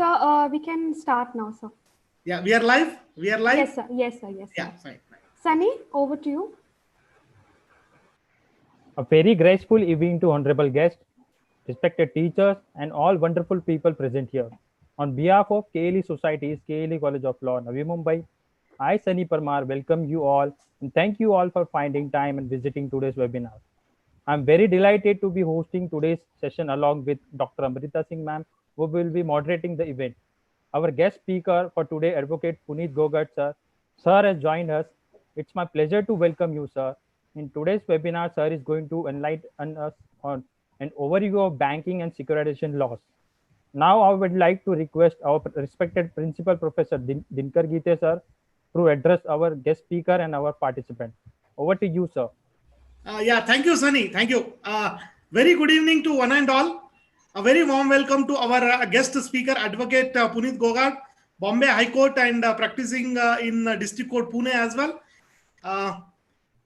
So we can start now, sir. Yeah, we are live. We are live. Yes, sir. Yes, sir. Yes, sir. Yeah, fine. Sunny, over to you. A very graceful evening to honorable guests, respected teachers, and all wonderful people present here. On behalf of KLE Society's KLE College of Law, Navi Mumbai, I, Sunny Parmar, welcome you all and thank you all for finding time and visiting today's webinar. I'm very delighted to be hosting today's session along with Dr. Amrita Singh ma'am, who will be moderating the event. Our guest speaker for today, Advocate Punit Gogad, sir. Sir has joined us. It's my pleasure to welcome you, sir. In today's webinar, sir is going to enlighten us on an overview of banking and securitization laws. Now, I would like to request our respected Principal Professor Dinkar Gite, sir, to address our guest speaker and our participant. Over to you, sir. Yeah, thank you, Sunny. Thank you. Very good evening to one and all. A very warm welcome to our guest speaker, Advocate Punit Gogad, Bombay High Court and practicing in District Court Pune as well.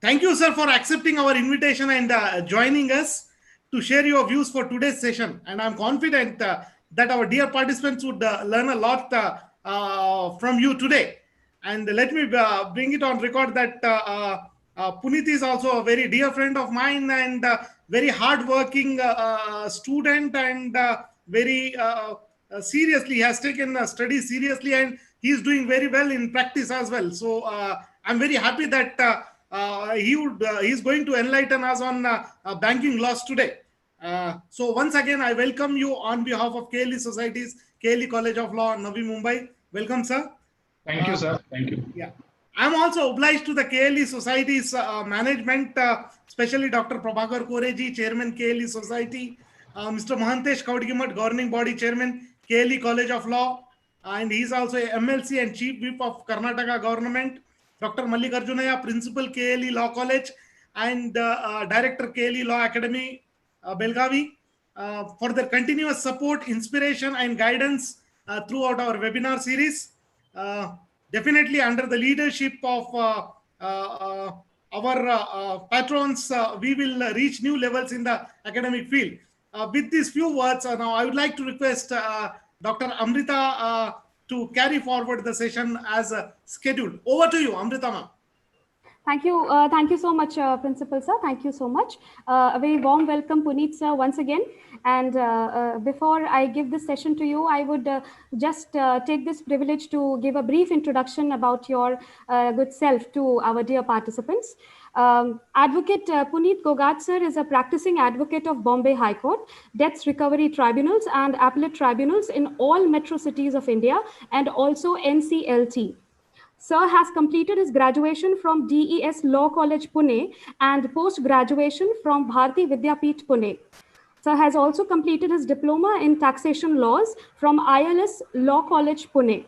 Thank you, sir, for accepting our invitation and joining us to share your views for today's session. And I'm confident that our dear participants would learn a lot from you today. And let me bring it on record that Punit is also a very dear friend of mine and very hardworking student and very seriously has taken studies seriously, and he is doing very well in practice as well. So I'm very happy that he's going to enlighten us on banking laws today. So once again, I welcome you on behalf of KLE Society's KLE College of Law, Navi Mumbai. Welcome, sir. Thank you, sir. Thank you. Yeah. I'm also obliged to the KLE Society's management, especially Dr. Prabhakar Koreji, Chairman KLE Society, Mr. Mahantesh Kaudgimat, Governing Body Chairman, KLE College of Law, and he's also a MLC and Chief Whip of Karnataka Government, Dr. Mallikarjunaya, Principal KLE Law College, and Director KLE Law Academy, Belgavi, for their continuous support, inspiration, and guidance throughout our webinar series. Definitely under the leadership of our patrons, we will reach new levels in the academic field. With these few words, now I would like to request Dr. Amrita to carry forward the session as scheduled. Over to you, Amrita ma'am. Thank you so much, Principal sir. Thank you so much. A very warm welcome, Punit sir, once again. And before I give this session to you, I would just take this privilege to give a brief introduction about your good self to our dear participants. Advocate Punit Gogad sir is a practicing advocate of Bombay High Court, Debts Recovery Tribunals and Appellate Tribunals in all metro cities of India and also NCLT. Sir has completed his graduation from DES Law College, Pune, and post-graduation from Bharati Vidyapeeth, Pune. Sir has also completed his diploma in taxation laws from ILS Law College, Pune.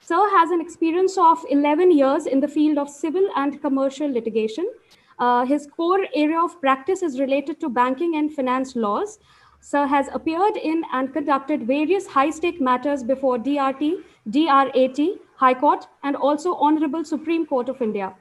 Sir has an experience of 11 years in the field of civil and commercial litigation. His core area of practice is related to banking and finance laws. Sir has appeared in and conducted various high-stake matters before DRT, DRAT, High Court, and also Honorable Supreme Court of India.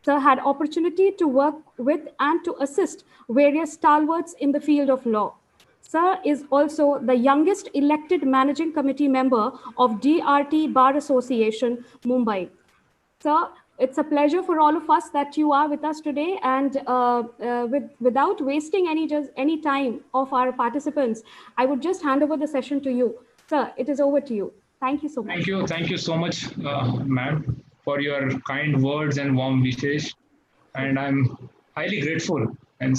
Sir had opportunity to work with and to assist various stalwarts in the field of law. Sir is also the youngest elected managing committee member of DRT Bar Association, Mumbai. Sir, it's a pleasure for all of us that you are with us today, and without wasting any time of our participants, I would just hand over the session to you. Sir, it is over to you. Thank you so much. Thank you so much, ma'am, for your kind words and warm wishes. And I'm highly grateful, and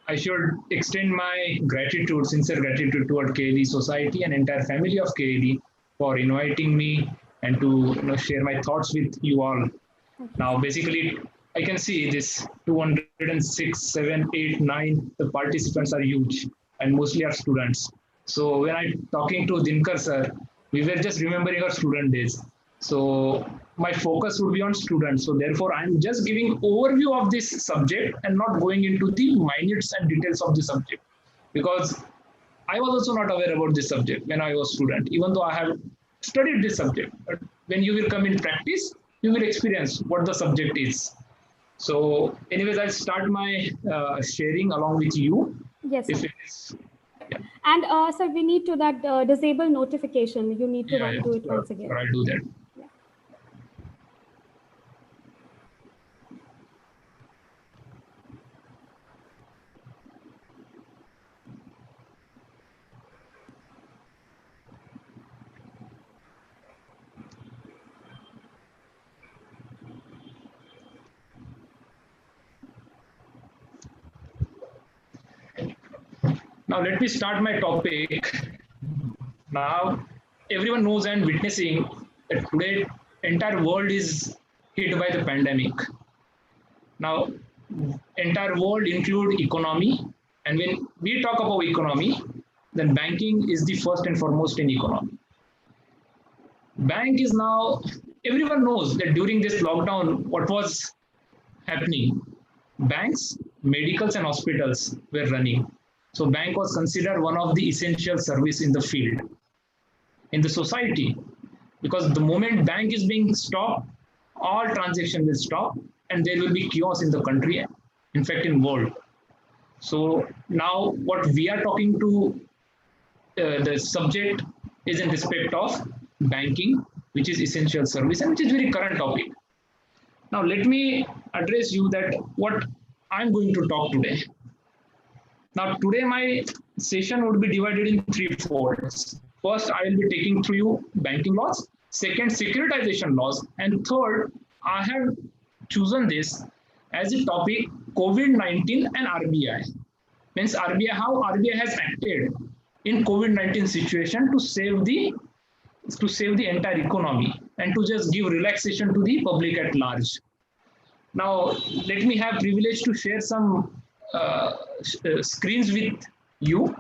I should extend my gratitude, sincere gratitude toward KLE Society and entire family of KLE for inviting me and to share my thoughts with you all. Now, basically, I can see this 206, 7, 8, 9, the participants are huge and mostly are students. So when I'm talking to Dinkar sir, we were just remembering our student days. So my focus would be on students. So therefore, I'm just giving overview of this subject and not going into the minutes and details of the subject, because I was also not aware about this subject when I was student, even though I have studied this subject. But when you will come in practice, you will experience what the subject is. So anyways, I'll start my sharing along with you. Yes. If it is, yeah. And so we need to that disable notification. You need to Yeah, do it sure, once again. sure, I'll do that. Now let me start my topic. Now everyone knows and witnessing that today entire world is hit by the pandemic. Now entire world include economy, and when we talk about economy, then banking is the first and foremost in economy. Bank is now, everyone knows that during this lockdown, what was happening? Banks, medicals and hospitals were running. So bank was considered one of the essential service in the field, in the society, because the moment bank is being stopped, all transaction will stop and there will be chaos in the country, in fact in world. So now what we are talking to, the subject is in respect of banking, which is essential service and which is very current topic. Now let me address you that what I'm going to talk today. Now today my session would be divided in three folds. First, I will be taking through you banking laws. Second, securitization laws. And third, I have chosen this as a topic, COVID-19 and RBI. Means RBI, how RBI has acted in COVID-19 situation to save the entire economy and to just give relaxation to the public at large. Now, let me have privilege to share some screens with you.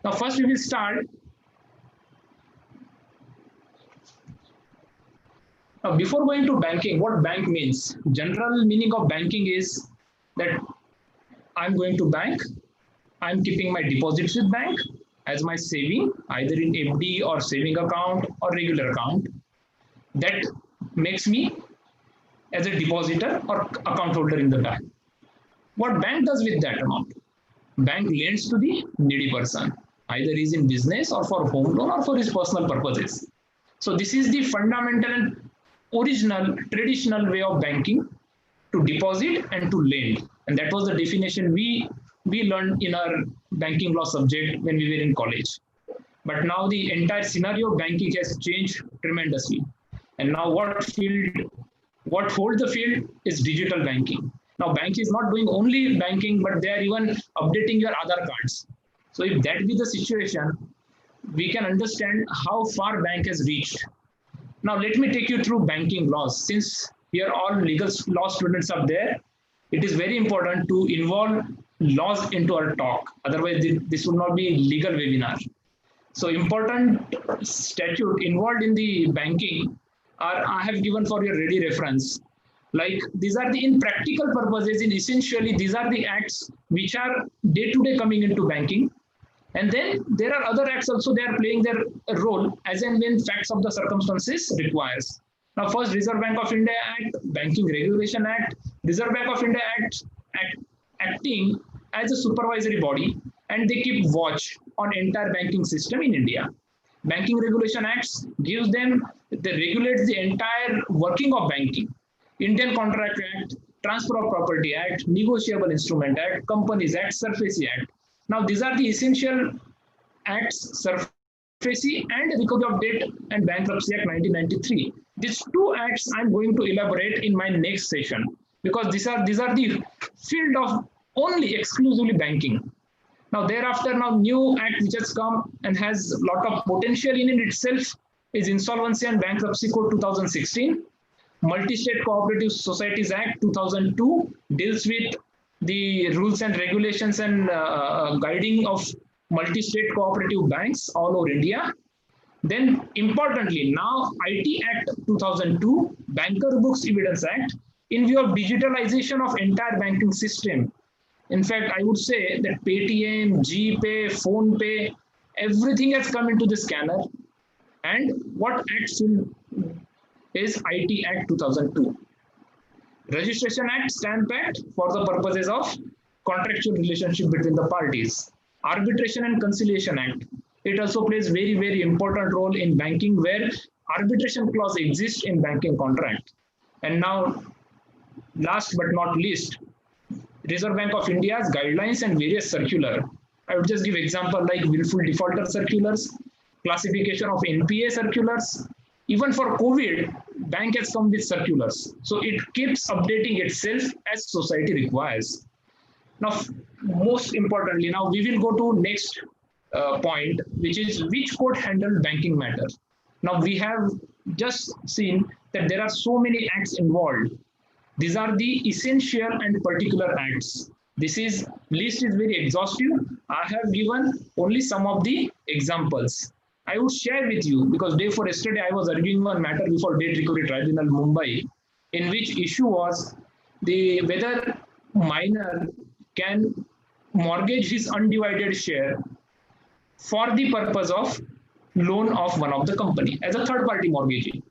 Now, first we will start. Now, before going to banking, what bank means? General meaning of banking is that I'm going to bank, I'm keeping my deposits with bank as my saving, either in FD or saving account or regular account. That makes me as a depositor or account holder in the bank. What bank does with that amount? Bank lends to the needy person, either he's in business or for home loan or for his personal purposes. So this is the fundamental and original traditional way of banking, to deposit and to lend. And that was the definition we learned in our banking law subject when we were in college. But now the entire scenario of banking has changed tremendously. And now what holds the field is digital banking. Now bank is not doing only banking, but they are even updating your Aadhaar cards. So if that be the situation, we can understand how far bank has reached. Now let me take you through banking laws. Since we are all legal law students up there, it is very important to involve laws into our talk. Otherwise, this would not be a legal webinar. So important statute involved in the banking are I have given for your ready reference. Like these are the in practical purposes, in essentially these are the acts which are day to day coming into banking. And then there are other acts also, they are playing their role as and when facts of the circumstances requires. Now first, Reserve Bank of India Act, Banking Regulation Act. Reserve Bank of India Act acting as a supervisory body, and they keep watch on entire banking system in India. Banking Regulation Acts gives them, they regulates the entire working of banking. Indian Contract Act, Transfer of Property Act, Negotiable Instrument Act, Companies Act, SARFAESI Act. Now these are the essential acts, SARFAESI and Recovery of Debt and Bankruptcy Act 1993. These two acts I'm going to elaborate in my next session, because these are the field of only exclusively banking. Now thereafter, now new act which has come and has a lot of potential in it itself is Insolvency and Bankruptcy Code 2016. Multi-State Cooperative Societies Act 2002 deals with the rules and regulations and guiding of multi-state cooperative banks all over India. Then importantly, now IT Act 2002, Banker Books Evidence Act, in view of digitalization of entire banking system. In fact, I would say that Paytm, GPay, PhonePe, everything has come into the scanner. And what act is IT Act 2002. Registration Act, Stamp Act, for the purposes of contractual relationship between the parties. Arbitration and Conciliation Act. It also plays very, very important role in banking, where arbitration clause exists in banking contract. And now, last but not least, Reserve Bank of India's guidelines and various circular. I would just give example like willful defaulter circulars, classification of NPA circulars. Even for COVID, bank has come with circulars. So it keeps updating itself as society requires. Now, most importantly, now we will go to next point, which is which court handled banking matters. Now we have just seen that there are so many acts involved. These are the essential and particular acts. This is list is very exhaustive. I have given only some of the examples. I would share with you because day before yesterday I was arguing one matter before Debt Recovery Tribunal Mumbai, in which issue was the whether minor can mortgage his undivided share for the purpose of loan of one of the company as a third party mortgagee.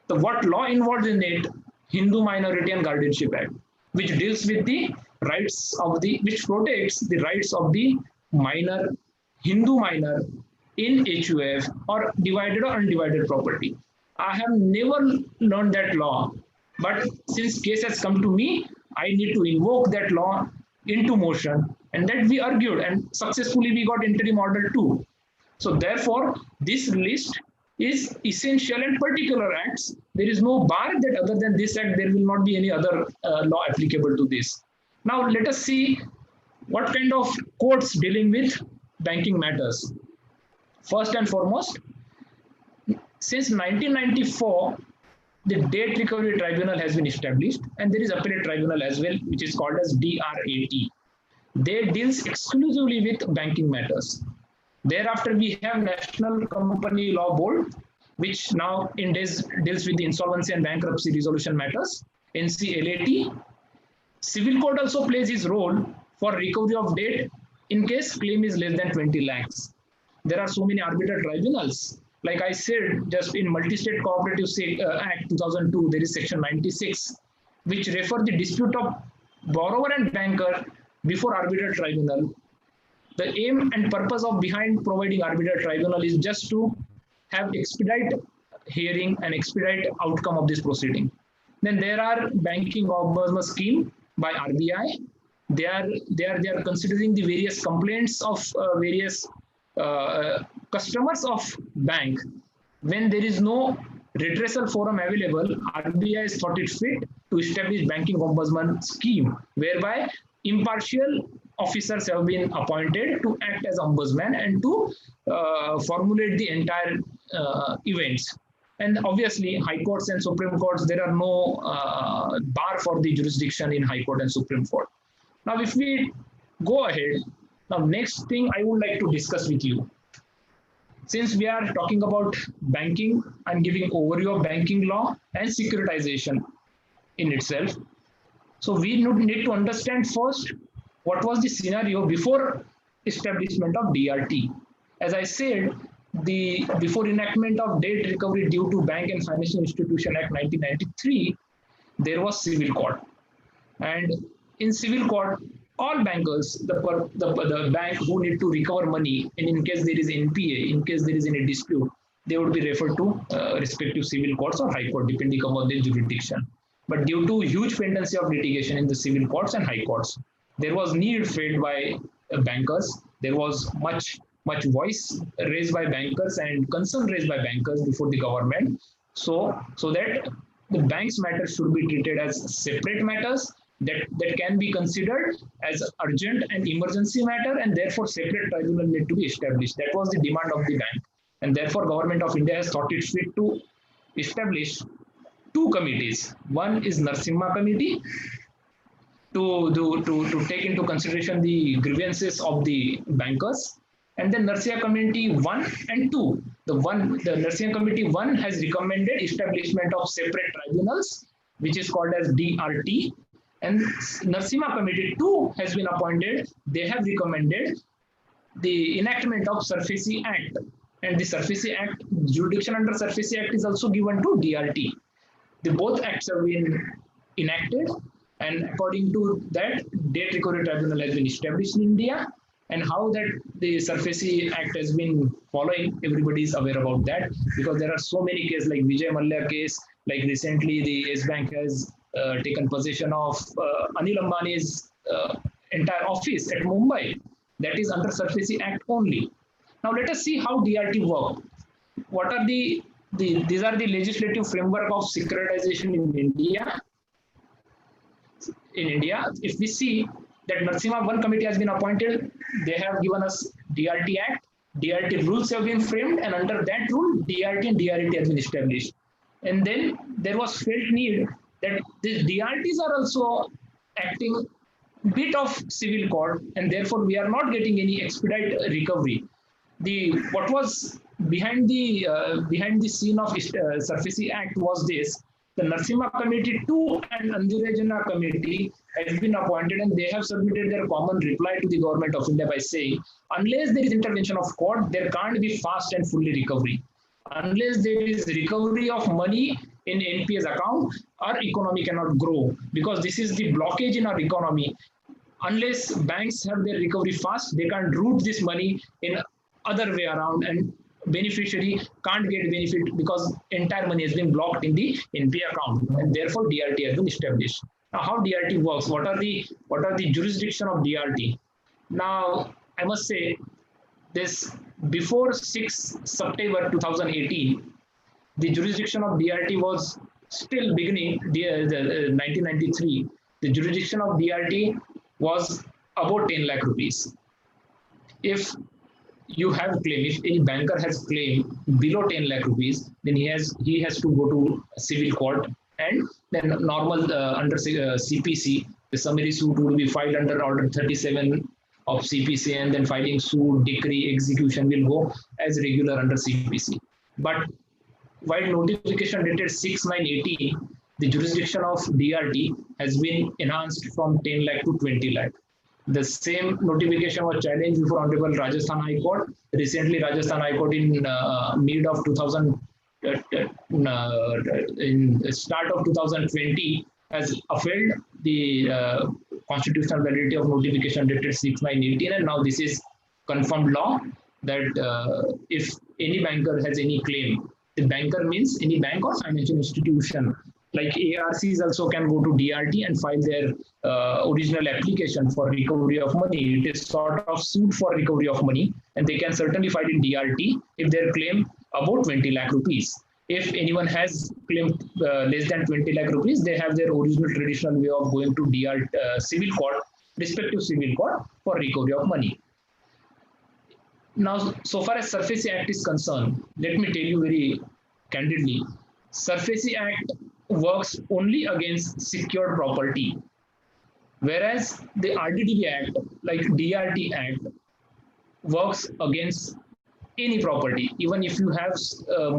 So what law involved in it? Hindu Minority and Guardianship Act, which deals with the rights of the, which protects the rights of the minor, Hindu minor in HUF or divided or undivided property. I have never learned that law, but since case has come to me, I need to invoke that law into motion, and that we argued, and successfully we got interim order too. So therefore, this list is essential and particular acts. There is no bar that other than this act, there will not be any other law applicable to this. Now let us see what kind of courts dealing with banking matters. First and foremost, since 1994, the Debt Recovery Tribunal has been established, and there is appellate tribunal as well, which is called as DRAT. They deals exclusively with banking matters. Thereafter, we have National Company Law Board, which now deals with the insolvency and bankruptcy resolution matters, NCLAT. Civil court also plays its role for recovery of debt in case claim is less than 20 lakhs. There are so many arbitral tribunals. Like I said, just in Multi-State Cooperative Act 2002, there is section 96, which refer the dispute of borrower and banker before arbitral tribunal. The aim and purpose of behind providing arbitral tribunal is just to have expedite hearing and expedite outcome of this proceeding. Then there are banking ombudsman scheme by RBI. They are considering the various complaints of various customers of bank. When there is no redressal forum available, RBI has thought it fit to establish banking ombudsman scheme, whereby impartial officers have been appointed to act as ombudsman and to formulate the entire events. And obviously, high courts and Supreme Courts, there are no bar for the jurisdiction in High Court and Supreme Court. Now, if we go ahead, now next thing I would like to discuss with you. Since we are talking about banking, I'm giving overview of banking law and securitization in itself. So we need to understand first what was the scenario before establishment of DRT. As I said, before enactment of Debt Recovery Due to Bank and Financial Institution Act 1993, there was civil court. And in civil court, all bankers, the bank who need to recover money, and in case there is NPA, in case there is any dispute, they would be referred to respective civil courts or high court, depending upon their jurisdiction. But due to huge pendency of litigation in the civil courts and high courts, there was need felt by bankers. There was much voice raised by bankers and concern raised by bankers before the government. So that the bank's matters should be treated as separate matters that can be considered as urgent and emergency matter, and therefore separate tribunal need to be established. That was the demand of the bank, and therefore Government of India has thought it fit to establish two committees. One is Narasimha Committee to take into consideration the grievances of the bankers, and then Narasimha Committee 1 and 2. The Narasimha Committee 1 has recommended establishment of separate tribunals, which is called as DRT. And Narasimha Committee 2 has been appointed. They have recommended the enactment of SARFAESI Act. And the SARFAESI Act, jurisdiction under SARFAESI Act is also given to DRT. The both acts have been enacted, and according to that, Debt Recovery Tribunal has been established in India. And how that the SARFAESI Act has been following, everybody is aware about that, because there are so many cases like Vijay Mallya case, like recently the Yes Bank has taken possession of Anil Ambani's entire office at Mumbai. That is under SARFAESI Act only. Now let us see how DRT work. What are these are the legislative framework of securitization in India. If we see that Narsimha 1 committee has been appointed, they have given us DRT Act, DRT rules have been framed, and under that rule, DRT and DRT has been established. And then there was felt need that these DRTs are also acting bit of civil court, and therefore we are not getting any expedite recovery. What was behind the scene of SARFAESI Act was this: the Narsimha Committee 2 and Andirejana Committee has been appointed, and they have submitted their common reply to the government of India by saying, unless there is intervention of court, there can't be fast and fully recovery. Unless there is recovery of money in NPA's account, our economy cannot grow, because this is the blockage in our economy. Unless banks have their recovery fast, they can't route this money in other way around, and beneficiary can't get benefit because entire money has been blocked in the NPA account, and therefore DRT has been established. Now, how DRT works? What are the jurisdiction of DRT? Now, I must say this: before 6 September 2018, the jurisdiction of DRT was still beginning. The 1993, the jurisdiction of DRT was about 10 lakh rupees. If you have claim, if any banker has claim below 10 lakh rupees, then he has to go to civil court, and then normal under CPC, the summary suit would be filed under Order 37 of CPC, and then filing suit, decree, execution will go as regular under CPC. But while notification dated 6/9/18, the jurisdiction of DRT has been enhanced from 10 lakh to 20 lakh. The same notification was challenged before Honorable Rajasthan High Court. Recently, Rajasthan High Court in mid of 2000, in start of 2020, has upheld the constitutional validity of notification dated 6/9/18, and now this is confirmed law that if any banker has any claim, the banker means any bank or financial institution, like ARCs also can go to DRT and file their original application for recovery of money. It is sort of suit for recovery of money, and they can certainly file in DRT if their claim about 20 lakh rupees. If anyone has claimed less than 20 lakh rupees, they have their original traditional way of going to civil court, respective civil court, for recovery of money. Now, so far as SARFAESI Act is concerned, let me tell you very candidly, SARFAESI Act works only against secured property, whereas the RDDB Act, like DRT Act, works against any property. Even if you have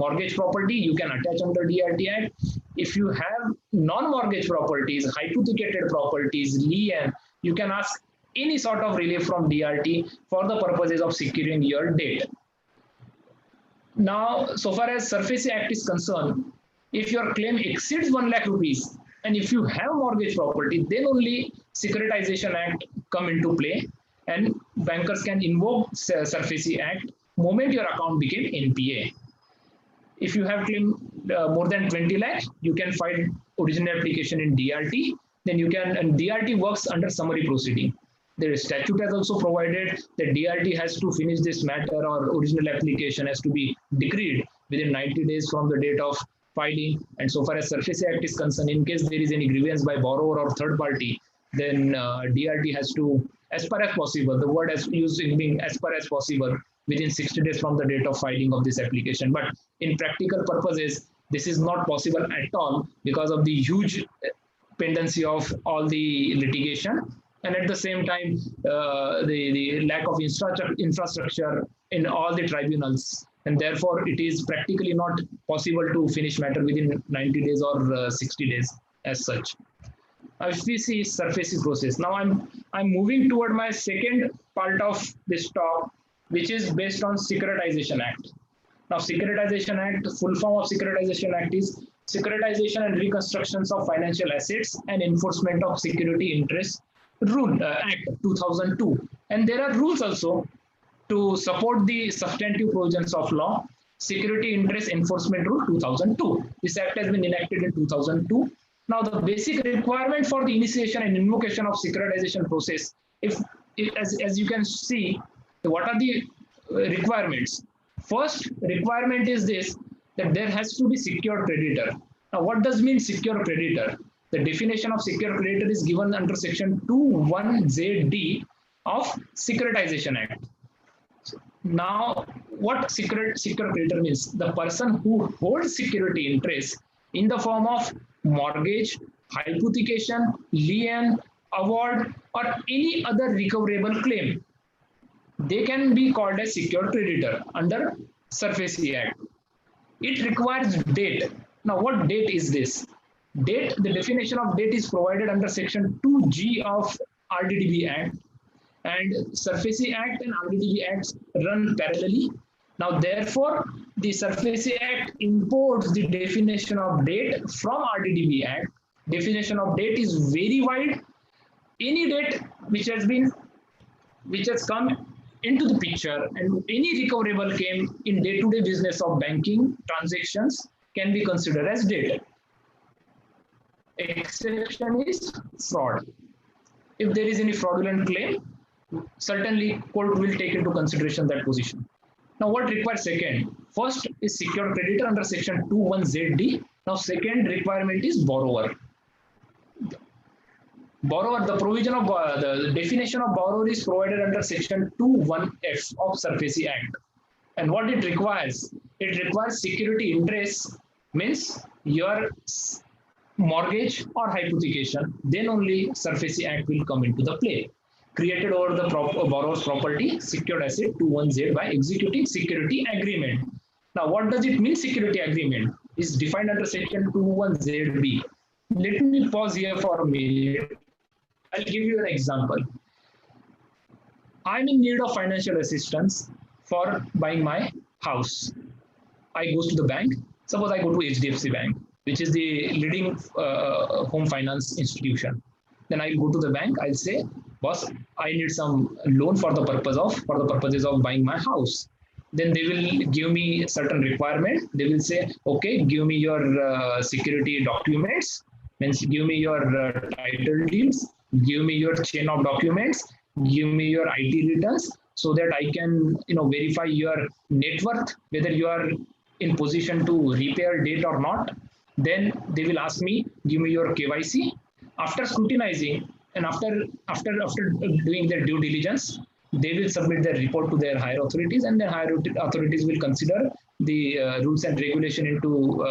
mortgage property, you can attach under DRT Act. If you have non-mortgage properties, hypothecated properties, lien, you can ask any sort of relief from DRT for the purposes of securing your debt. Now, so far as SARFAESI Act is concerned, if your claim exceeds 1 lakh rupees, and if you have mortgage property, then only Securitization Act come into play, and bankers can invoke SARFAESI Act moment your account became NPA. If you have claimed more than 20 lakhs, you can file original application in DRT. Then you can, and DRT works under summary proceeding. The statute has also provided that DRT has to finish this matter, or original application has to be decreed within 90 days from the date of filing. And so far as SARFAESI Act is concerned, in case there is any grievance by borrower or third party, then DRT has to, as far as possible, the word as used in being as far as possible, within 60 days from the date of filing of this application. But in practical purposes, this is not possible at all because of the huge pendency of all the litigation, and at the same time, the lack of infrastructure in all the tribunals. And therefore, it is practically not possible to finish matter within 90 days or 60 days as such. Now, if we see SARFAESI process, now I'm moving toward my second part of this talk, which is based on Securitization Act. Now, Securitization Act, full form of Securitization Act is Securitization and Reconstructions of Financial Assets and Enforcement of Security Interests Act 2002, and there are rules also to support the substantive provisions of law. Security Interest Enforcement Rule 2002. This act has been enacted in 2002. Now, the basic requirement for the initiation and invocation of securitization process, as you can see, what are the requirements? First requirement is this, that there has to be secure creditor. Now, what does mean secure creditor? The definition of secure creditor is given under section 21ZD of Securitization Act. Now, what secure creditor means? The person who holds security interest in the form of mortgage, hypothecation, lien, award, or any other recoverable claim. They can be called as secure creditor under SARFAESI Act. It requires date. Now, what date is this? Date, the definition of date is provided under section 2G of RDDB Act, and SARFAESI Act and RDDB Acts run parallelly. Now, therefore, the SARFAESI Act imports the definition of date from RDDB Act. Definition of date is very wide. Any date which has come into the picture and any recoverable claim in day-to-day business of banking transactions can be considered as date. Exception is fraud. If there is any fraudulent claim, certainly court will take into consideration that position. Now, what requires second? First is secure creditor under section 21ZD. Now, second requirement is borrower. Borrower, the provision of the definition of borrower is provided under section 21F of SARFAESI Act. And what it requires? It requires security interest, means your mortgage or hypothecation. Then only SARFAESI Act will come into the play. Created over the borrower's property, secured asset 21Z by executing security agreement. Now, what does it mean, security agreement? Is defined under section 21ZB. Let me pause here for a minute. I'll give you an example. I'm in need of financial assistance for buying my house. I go to the bank. Suppose I go to HDFC Bank, which is the leading home finance institution. Then I'll go to the bank. I'll say, boss, I need some loan for the purposes of buying my house. Then they will give me certain requirement. They will say, okay, give me your security documents. Means give me your title deeds. Give me your chain of documents. Give me your IT returns, so that I can, verify your net worth, whether you are in position to repay or debt or not. Then they will ask me, give me your KYC. After scrutinizing and after doing their due diligence, they will submit their report to their higher authorities, and their higher authorities will consider the rules and regulation into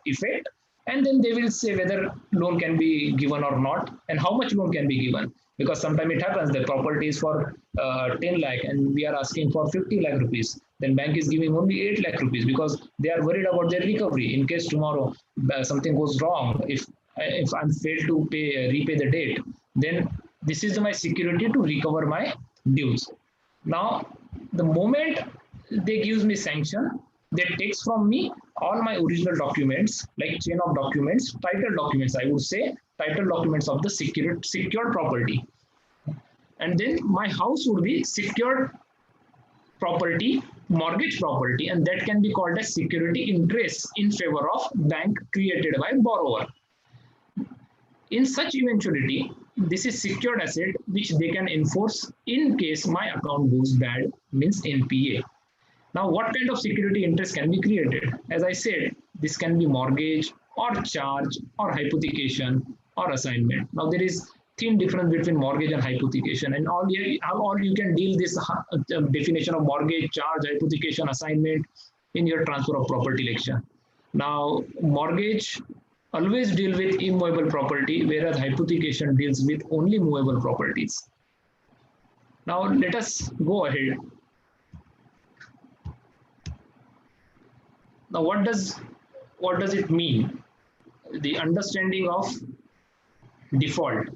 effect. And then they will say whether loan can be given or not, and how much loan can be given. Because sometimes it happens the property is for 10 lakh and we are asking for 50 lakh rupees. Then bank is giving only 8 lakh rupees because they are worried about their recovery. In case tomorrow something goes wrong, if I'm failed to repay the debt, then this is my security to recover my dues. Now, the moment they give me sanction, they takes from me all my original documents, like chain of documents, title documents, I would say, title documents of the secured property. And then my house would be secured property, mortgage property, and that can be called as security interest in favor of bank created by borrower. In such eventuality, this is secured asset which they can enforce in case my account goes bad, means NPA. Now, what kind of security interest can be created? As I said, this can be mortgage or charge or hypothecation or assignment. Now, there is thin difference between mortgage and hypothecation, and all you can deal this definition of mortgage, charge, hypothecation, assignment in your transfer of property lection. Now, mortgage always deal with immovable property, whereas hypothecation deals with only movable properties. Now, let us go ahead. Now, what does it mean? The understanding of default.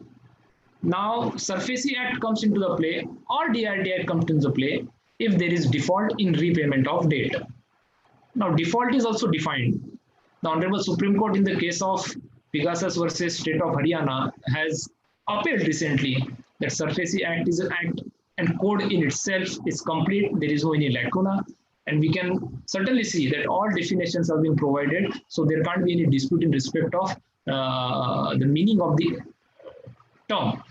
Now, SARFAESI Act comes into the play, or DRT Act comes into the play if there is default in repayment of debt. Now, default is also defined. The Honorable Supreme Court in the case of Pegasus versus State of Haryana has upheld recently that SARFAESI Act is an act and code in itself is complete. There is no any lacuna. And we can certainly see that all definitions have been provided. So there can't be any dispute in respect of the meaning of the term.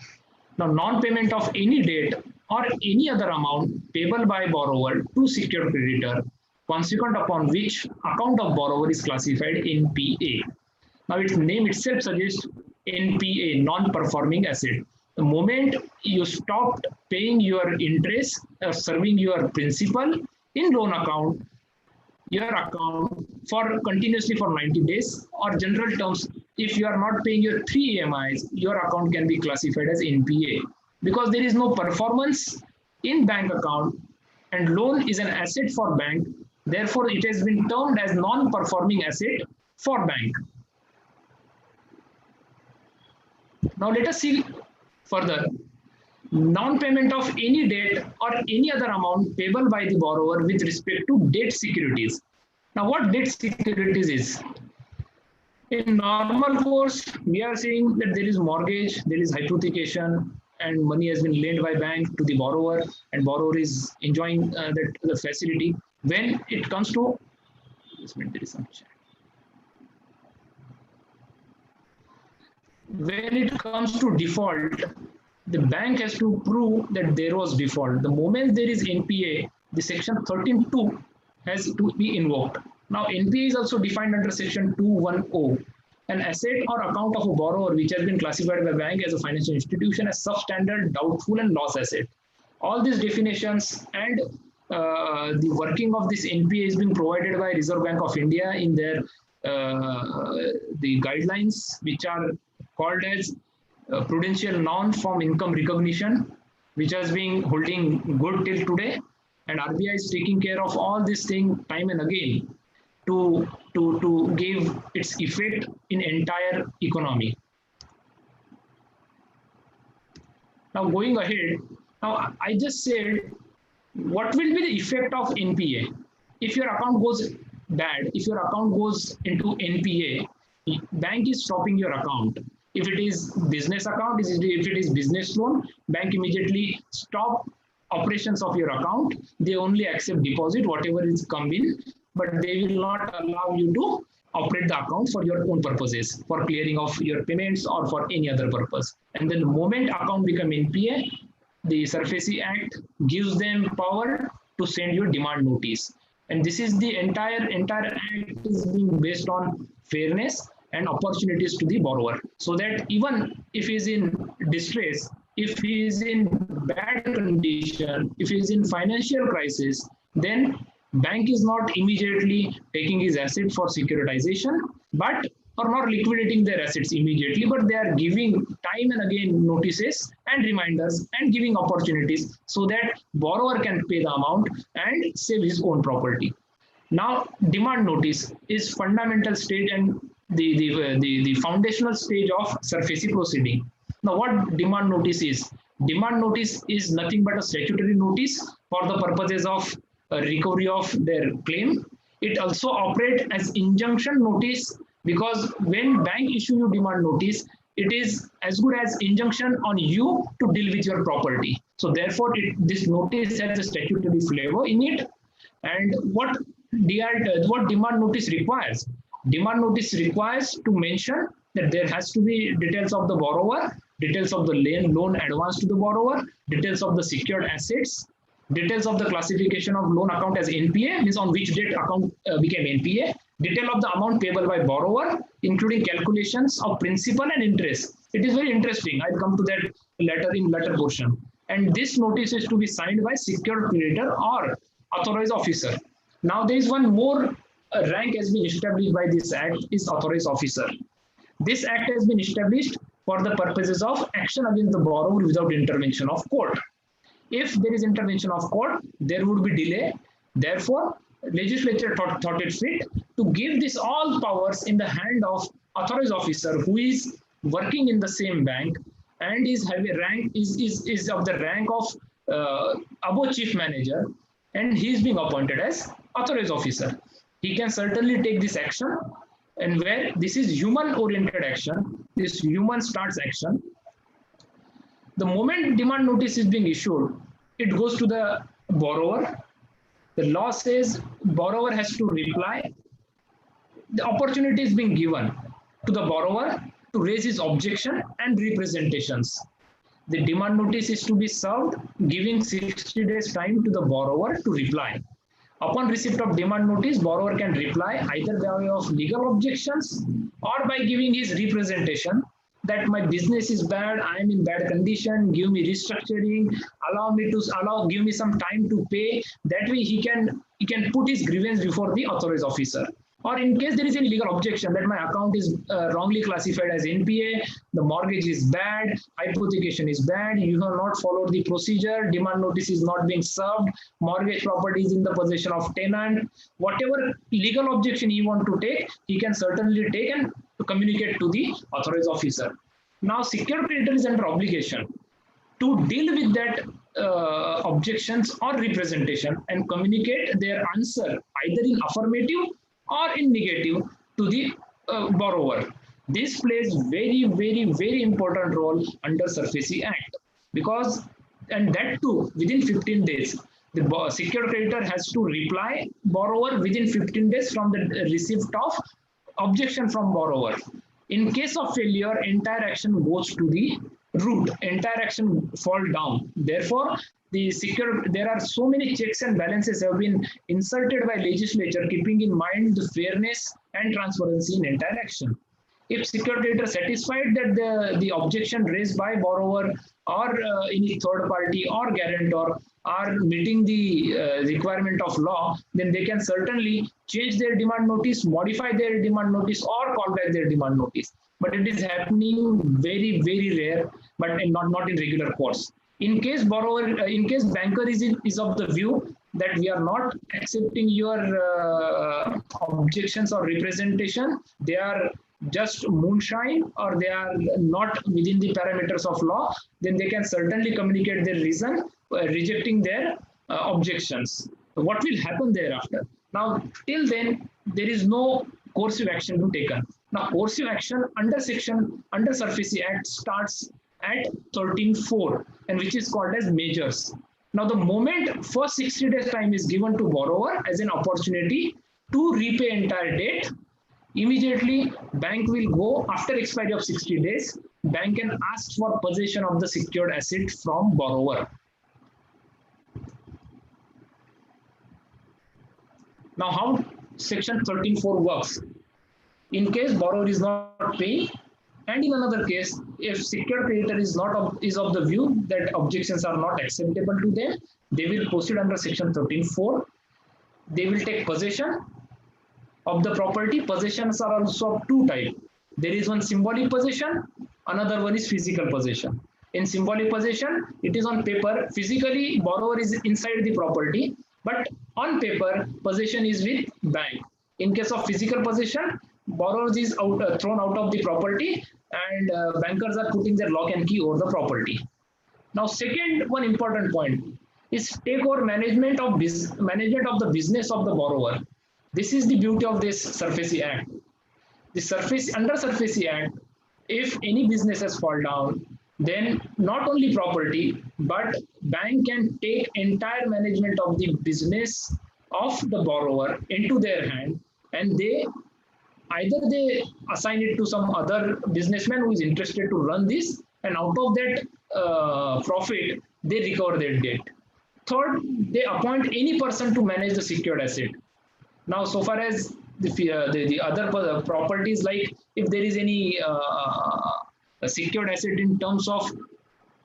Now, non-payment of any debt or any other amount payable by borrower to secured creditor, consequent upon which account of borrower is classified NPA. Now, its name itself suggests NPA, non-performing asset. The moment you stopped paying your interest or serving your principal in loan account, your account for continuously for 90 days, or general terms, if you are not paying your 3 EMIs, your account can be classified as NPA because there is no performance in bank account and loan is an asset for bank. Therefore, it has been termed as non-performing asset for bank. Now, let us see further. Non-payment of any debt or any other amount payable by the borrower with respect to debt securities. Now, what debt securities is? In normal course, we are saying that there is mortgage, there is hypothecation, and money has been lent by bank to the borrower, and borrower is enjoying the facility. When it comes to, there is some chat. When it comes to default, the bank has to prove that there was default. The moment there is NPA, the section 13(2) has to be invoked. Now, NPA is also defined under section 210. An asset or account of a borrower which has been classified by bank as a financial institution as substandard, doubtful, and loss asset. All these definitions and the working of this NPA is being provided by Reserve Bank of India in their the guidelines, which are called as prudential non-farm income recognition, which has been holding good till today, and RBI is taking care of all these things time and again to give its effect in entire economy. Now, going ahead, now I just said what will be the effect of NPA if your account goes bad, if your account goes into NPA, bank is stopping your account. If it is business account, if it is business loan, bank immediately stop operations of your account. They only accept deposit, whatever is come in, but they will not allow you to operate the account for your own purposes, for clearing of your payments or for any other purpose. And then the moment account become NPA, the SARFAESI Act gives them power to send you demand notice. And this is the entire act is being based on fairness and opportunities to the borrower, so that even if he is in distress, if he is in bad condition, if he is in financial crisis, then bank is not immediately taking his asset for securitization, but or not liquidating their assets immediately, but they are giving time and again notices and reminders and giving opportunities so that borrower can pay the amount and save his own property. Now, demand notice is fundamental stage and the foundational stage of SARFAESI proceeding. Now, what demand notice is? Demand notice is nothing but a statutory notice for the purposes of recovery of their claim. It also operates as injunction notice, because when bank issue you demand notice, it is as good as injunction on you to deal with your property. So therefore, this notice has a statutory flavor in it. And what demand notice requires? Demand notice requires to mention that there has to be details of the borrower, details of the loan advance to the borrower, details of the secured assets, details of the classification of loan account as NPA, means on which date account became NPA, detail of the amount payable by borrower, including calculations of principal and interest. It is very interesting. I'll come to that later in later portion. And this notice is to be signed by secured creditor or authorized officer. Now there is one more rank has been established by this act, is authorized officer. This act has been established for the purposes of action against the borrower without intervention of court. If there is intervention of court, there would be delay. Therefore, legislature thought it fit to give this all powers in the hand of authorized officer who is working in the same bank and is having rank is of the rank of above chief manager, and he is being appointed as authorized officer. He can certainly take this action, and where this is human oriented action, this human starts action, The moment demand notice is being issued, it goes to the borrower. The law says borrower has to reply. The opportunity is being given to the borrower to raise his objection and representations. The demand notice is to be served, giving 60 days time to the borrower to reply. Upon receipt of demand notice, borrower can reply either by way of legal objections or by giving his representation that my business is bad, I am in bad condition, give me restructuring, give me some time to pay. That way he can put his grievance before the authorized officer. Or in case there is any legal objection that my account is wrongly classified as NPA, the mortgage is bad, hypothecation is bad, you have not followed the procedure, demand notice is not being served, mortgage property is in the possession of tenant, whatever legal objection he want to take, he can certainly take and communicate to the authorized officer. Now, secured creditor is under obligation to deal with that objections or representation and communicate their answer either in affirmative or in negative to the borrower. This plays very, very, very important role under SARFAESI Act because, and that too within 15 days, the secured creditor has to reply borrower within 15 days from the receipt of objection from borrower. In case of failure, entire action goes to the root, entire action fall down. Therefore, there are so many checks and balances have been inserted by legislature, keeping in mind the fairness and transparency in entire action. If secured creditor satisfied that the objection raised by borrower or any third party or guarantor are meeting the requirement of law, then they can certainly change their demand notice, modify their demand notice, or call back their demand notice. But it is happening very, very rare, but not in regular course. In case banker is of the view that we are not accepting your objections or representation, they are just moonshine or they are not within the parameters of law, then they can certainly communicate their reason rejecting their objections. What will happen thereafter? Now, till then, there is no coercive action to be taken. Now, coercive action under SARFAESI Act starts at 13.4 and which is called as measures. Now, the moment first 60 days time is given to borrower as an opportunity to repay entire debt, immediately bank will go after expiry of 60 days, bank can ask for possession of the secured asset from borrower. Now, how section 13.4 works? In case borrower is not paying, and in another case, if secured creditor is of the view that objections are not acceptable to them, they will proceed under section 13.4. They will take possession of the property. Possessions are also of two types. There is one symbolic possession, another one is physical possession. In symbolic possession, it is on paper. Physically, borrower is inside the property, but on paper, possession is with bank. In case of physical possession, borrower is thrown out of the property and bankers are putting their lock and key over the property. Now, second one important point is takeover management of the business of the borrower. This is the beauty of this SARFAESI Act. Under SARFAESI Act, if any business has fallen down, then not only property, but bank can take entire management of the business of the borrower into their hand, and either they assign it to some other businessman who is interested to run this, and out of that profit, they recover their debt. Third, they appoint any person to manage the secured asset. Now, so far as the other properties, like if there is any secured asset in terms of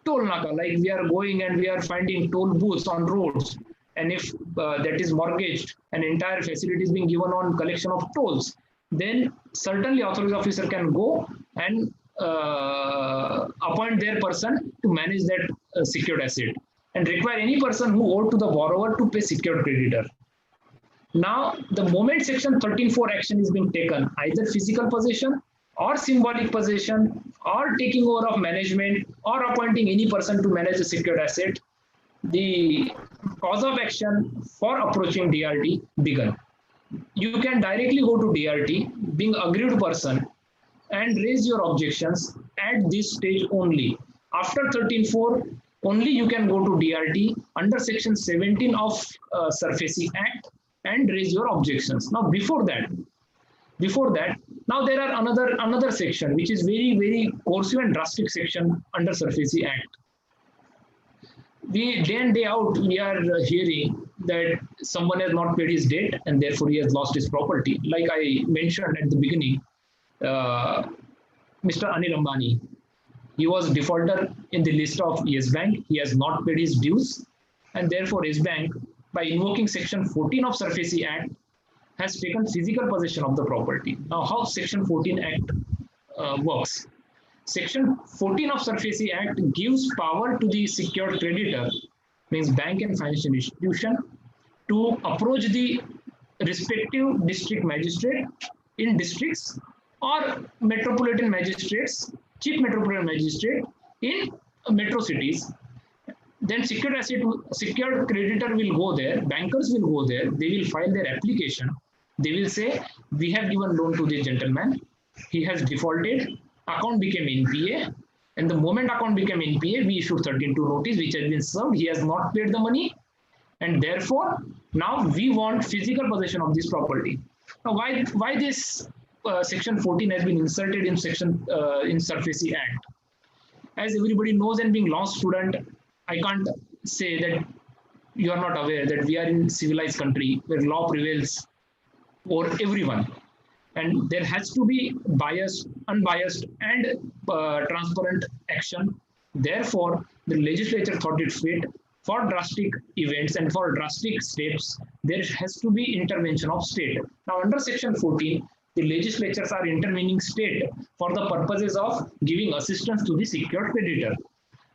toll naka, like we are going and we are finding toll booths on roads, and if that is mortgaged, an entire facility is being given on collection of tolls, then certainly authorized officer can go and appoint their person to manage that secured asset and require any person who owed to the borrower to pay secured creditor. Now, the moment section 13.4 action is being taken, either physical possession or symbolic possession or taking over of management or appointing any person to manage the secured asset, the cause of action for approaching DRT begun. You can directly go to DRT, being aggrieved person, and raise your objections at this stage only. After 13.4, only you can go to DRT under section 17 of SARFAESI Act and raise your objections. Now, before that, now there are another section which is very coercive and drastic section under SARFAESI Act. Day in day out we are hearing that someone has not paid his debt and therefore he has lost his property. Like I mentioned at the beginning, Mr. Anil Ambani, he was defaulter in the list of Yes Bank. He has not paid his dues, and therefore Yes Bank, by invoking section 14 of SARFAESI Act, has taken physical possession of the property. Now, how section 14 Act works? Section 14 of SARFAESI Act gives power to the secured creditor, means bank and financial institution, to approach the respective district magistrate in districts or metropolitan magistrates, chief metropolitan magistrate in metro cities. Then secured creditor will go there, bankers will go there, they will file their application. They will say, we have given loan to this gentleman, he has defaulted, account became NPA, and the moment account became NPA, we issued 13.2 notice which has been served, he has not paid the money, and therefore now we want physical possession of this property. Now, why this section 14 has been inserted in in SARFAESI Act? As everybody knows, and being law student, I can't say that you are not aware that we are in civilized country where law prevails over everyone, and there has to be unbiased and transparent action. Therefore, the legislature thought it fit, for drastic events and for drastic steps, there has to be intervention of state. Now, under section 14, the legislatures are intervening state for the purposes of giving assistance to the secured creditor.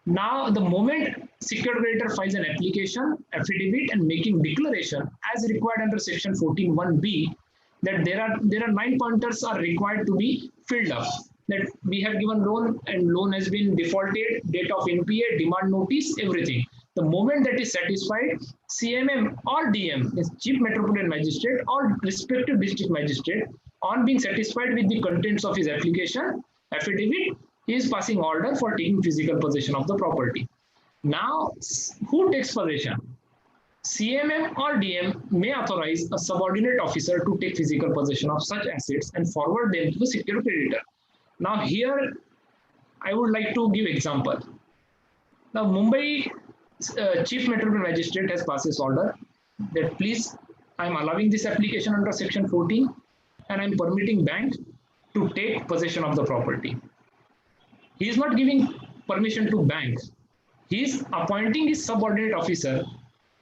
Now, the moment secured creditor files an application, affidavit, and making declaration as required under section 14(1)(b), that there are 9 pointers are required to be filled up. That we have given loan and loan has been defaulted, date of NPA, demand notice, everything. The moment that is satisfied, CMM or DM, Chief Metropolitan Magistrate or respective district magistrate, on being satisfied with the contents of his application, affidavit, he is passing order for taking physical possession of the property. Now, who takes possession? CMM or DM may authorize a subordinate officer to take physical possession of such assets and forward them to the secured creditor. Now, here I would like to give example. Now, Mumbai Chief Metropolitan Magistrate has passed this order that please, I am allowing this application under section 14 and I am permitting bank to take possession of the property. He is not giving permission to bank. He is appointing his subordinate officer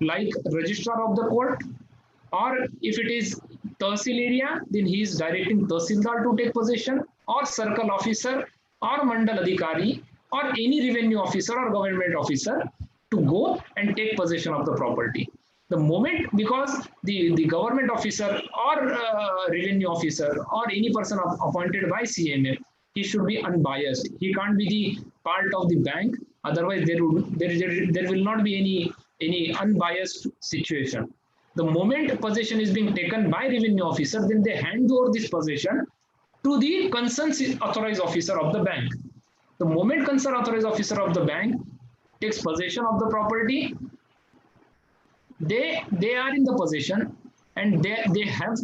like registrar of the court, or if it is Tahsil area, then he is directing Tahsildar to take possession, or circle officer, or Mandal Adhikari, or any revenue officer or government officer to go and take possession of the property. The moment, because the government officer or revenue officer or any person appointed by CMA, he should be unbiased. He can't be the part of the bank. Otherwise, there will not be any unbiased situation. The moment possession is being taken by revenue officer, then they hand over this possession to the concerned authorized officer of the bank. The moment concerned authorized officer of the bank takes possession of the property, they are in the possession, and they have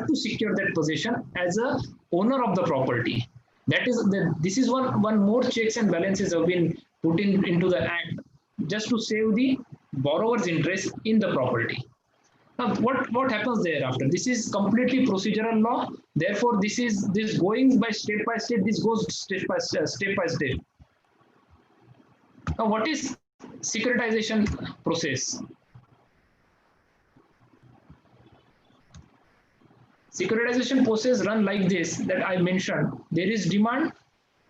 to secure that possession as a owner of the property. That is this is one more checks and balances have been put into the act just to save the borrower's interest in the property. Now, what happens thereafter? This is completely procedural law. Therefore, this going by step by step. This goes step by step. Now, what is securitization process? Securitization process run like this, that I mentioned. There is demand.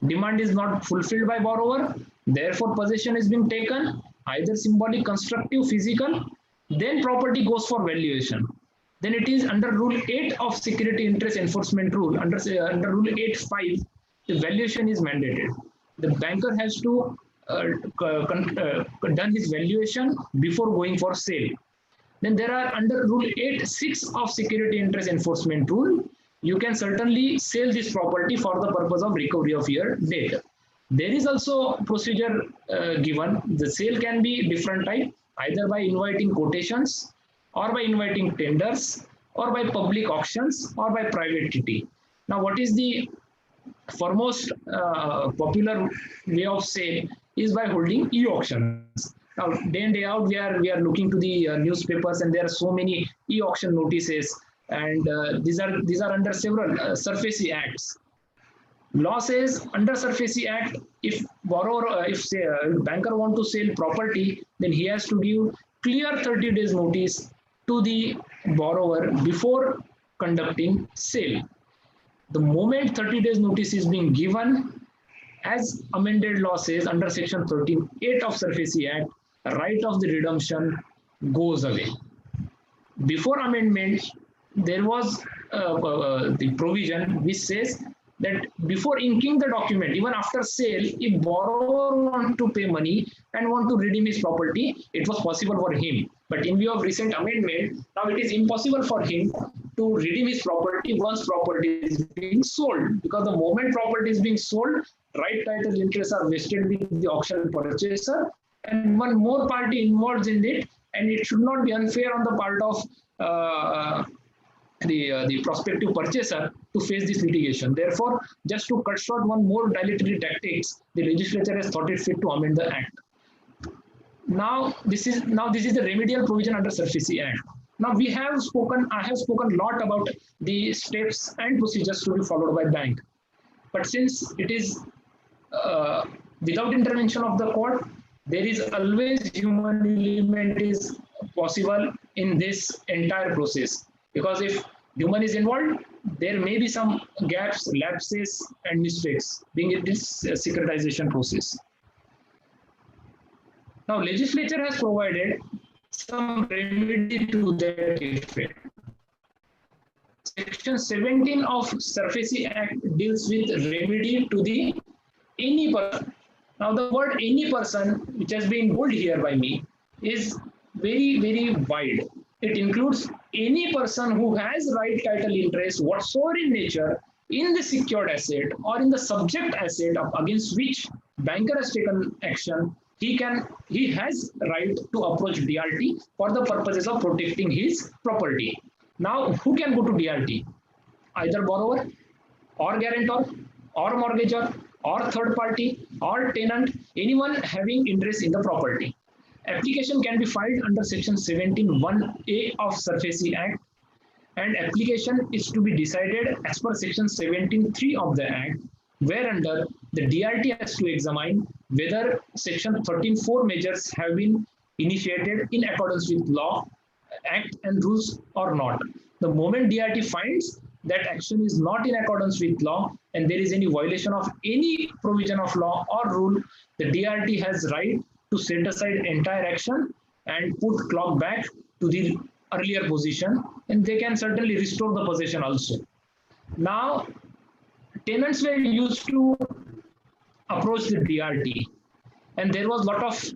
Demand is not fulfilled by borrower. Therefore, possession is being taken, either symbolic, constructive, physical. Then property goes for valuation. Then it is under Rule 8 of Security Interest Enforcement Rule. Under Rule 8.5, the valuation is mandated. The banker has to done his valuation before going for sale. Then there are under Rule 8.6 of Security Interest Enforcement Rule, you can certainly sell this property for the purpose of recovery of your debt. There is also procedure given. The sale can be different type, either by inviting quotations, or by inviting tenders, or by public auctions, or by private TT. Now, what is the foremost popular way of sale is by holding e-auctions. Now, day in day out, we are looking to the newspapers, and there are so many e-auction notices, and these are under several SARFAESI acts. Law says under SARFAESI Act, if borrower, if say banker want to sell property, then he has to give clear 30 days notice to the borrower before conducting sale. The moment 30 days notice is being given, as amended law says under section 13(8) of SARFAESI Act, right of the redemption goes away. Before amendment, there was the provision which says that before inking the document, even after sale, if borrower want to pay money and want to redeem his property, it was possible for him. But in view of recent amendment, now it is impossible for him to redeem his property once property is being sold, because the moment property is being sold, right title interests are vested with the auction purchaser, and one more party involved in it, and it should not be unfair on the part of the prospective purchaser to face this litigation. Therefore, just to cut short one more dilatory tactics, the legislature has thought it fit to amend the act. Now this is the remedial provision under SARFAESI Act. Now I have spoken a lot about the steps and procedures to be followed by bank. But since it is without intervention of the court, there is always human element is possible in this entire process. Because if human is involved, there may be some gaps, lapses, and mistakes being in this securitization process. Now, legislature has provided some remedy to that effect. Section 17 of SARFAESI Act deals with remedy to the any person. Now, the word any person, which has been bold here by me, is very, very wide. It includes any person who has right title interest whatsoever in nature in the secured asset or in the subject asset against which banker has taken action. He has right to approach DRT for the purposes of protecting his property. Now, who can go to DRT? Either borrower or guarantor or mortgagor or third party or tenant, anyone having interest in the property. Application can be filed under section 17(1)(a) of SARFAESI Act, and application is to be decided as per section 17(3) of the Act, whereunder the DRT has to examine whether section 13(4) measures have been initiated in accordance with law, act and rules or not. The moment DRT finds that action is not in accordance with law and there is any violation of any provision of law or rule, the DRT has right to set aside entire action and put clock back to the earlier position, and they can certainly restore the possession also. Now, tenants were used to approach the DRT, and there was a lot of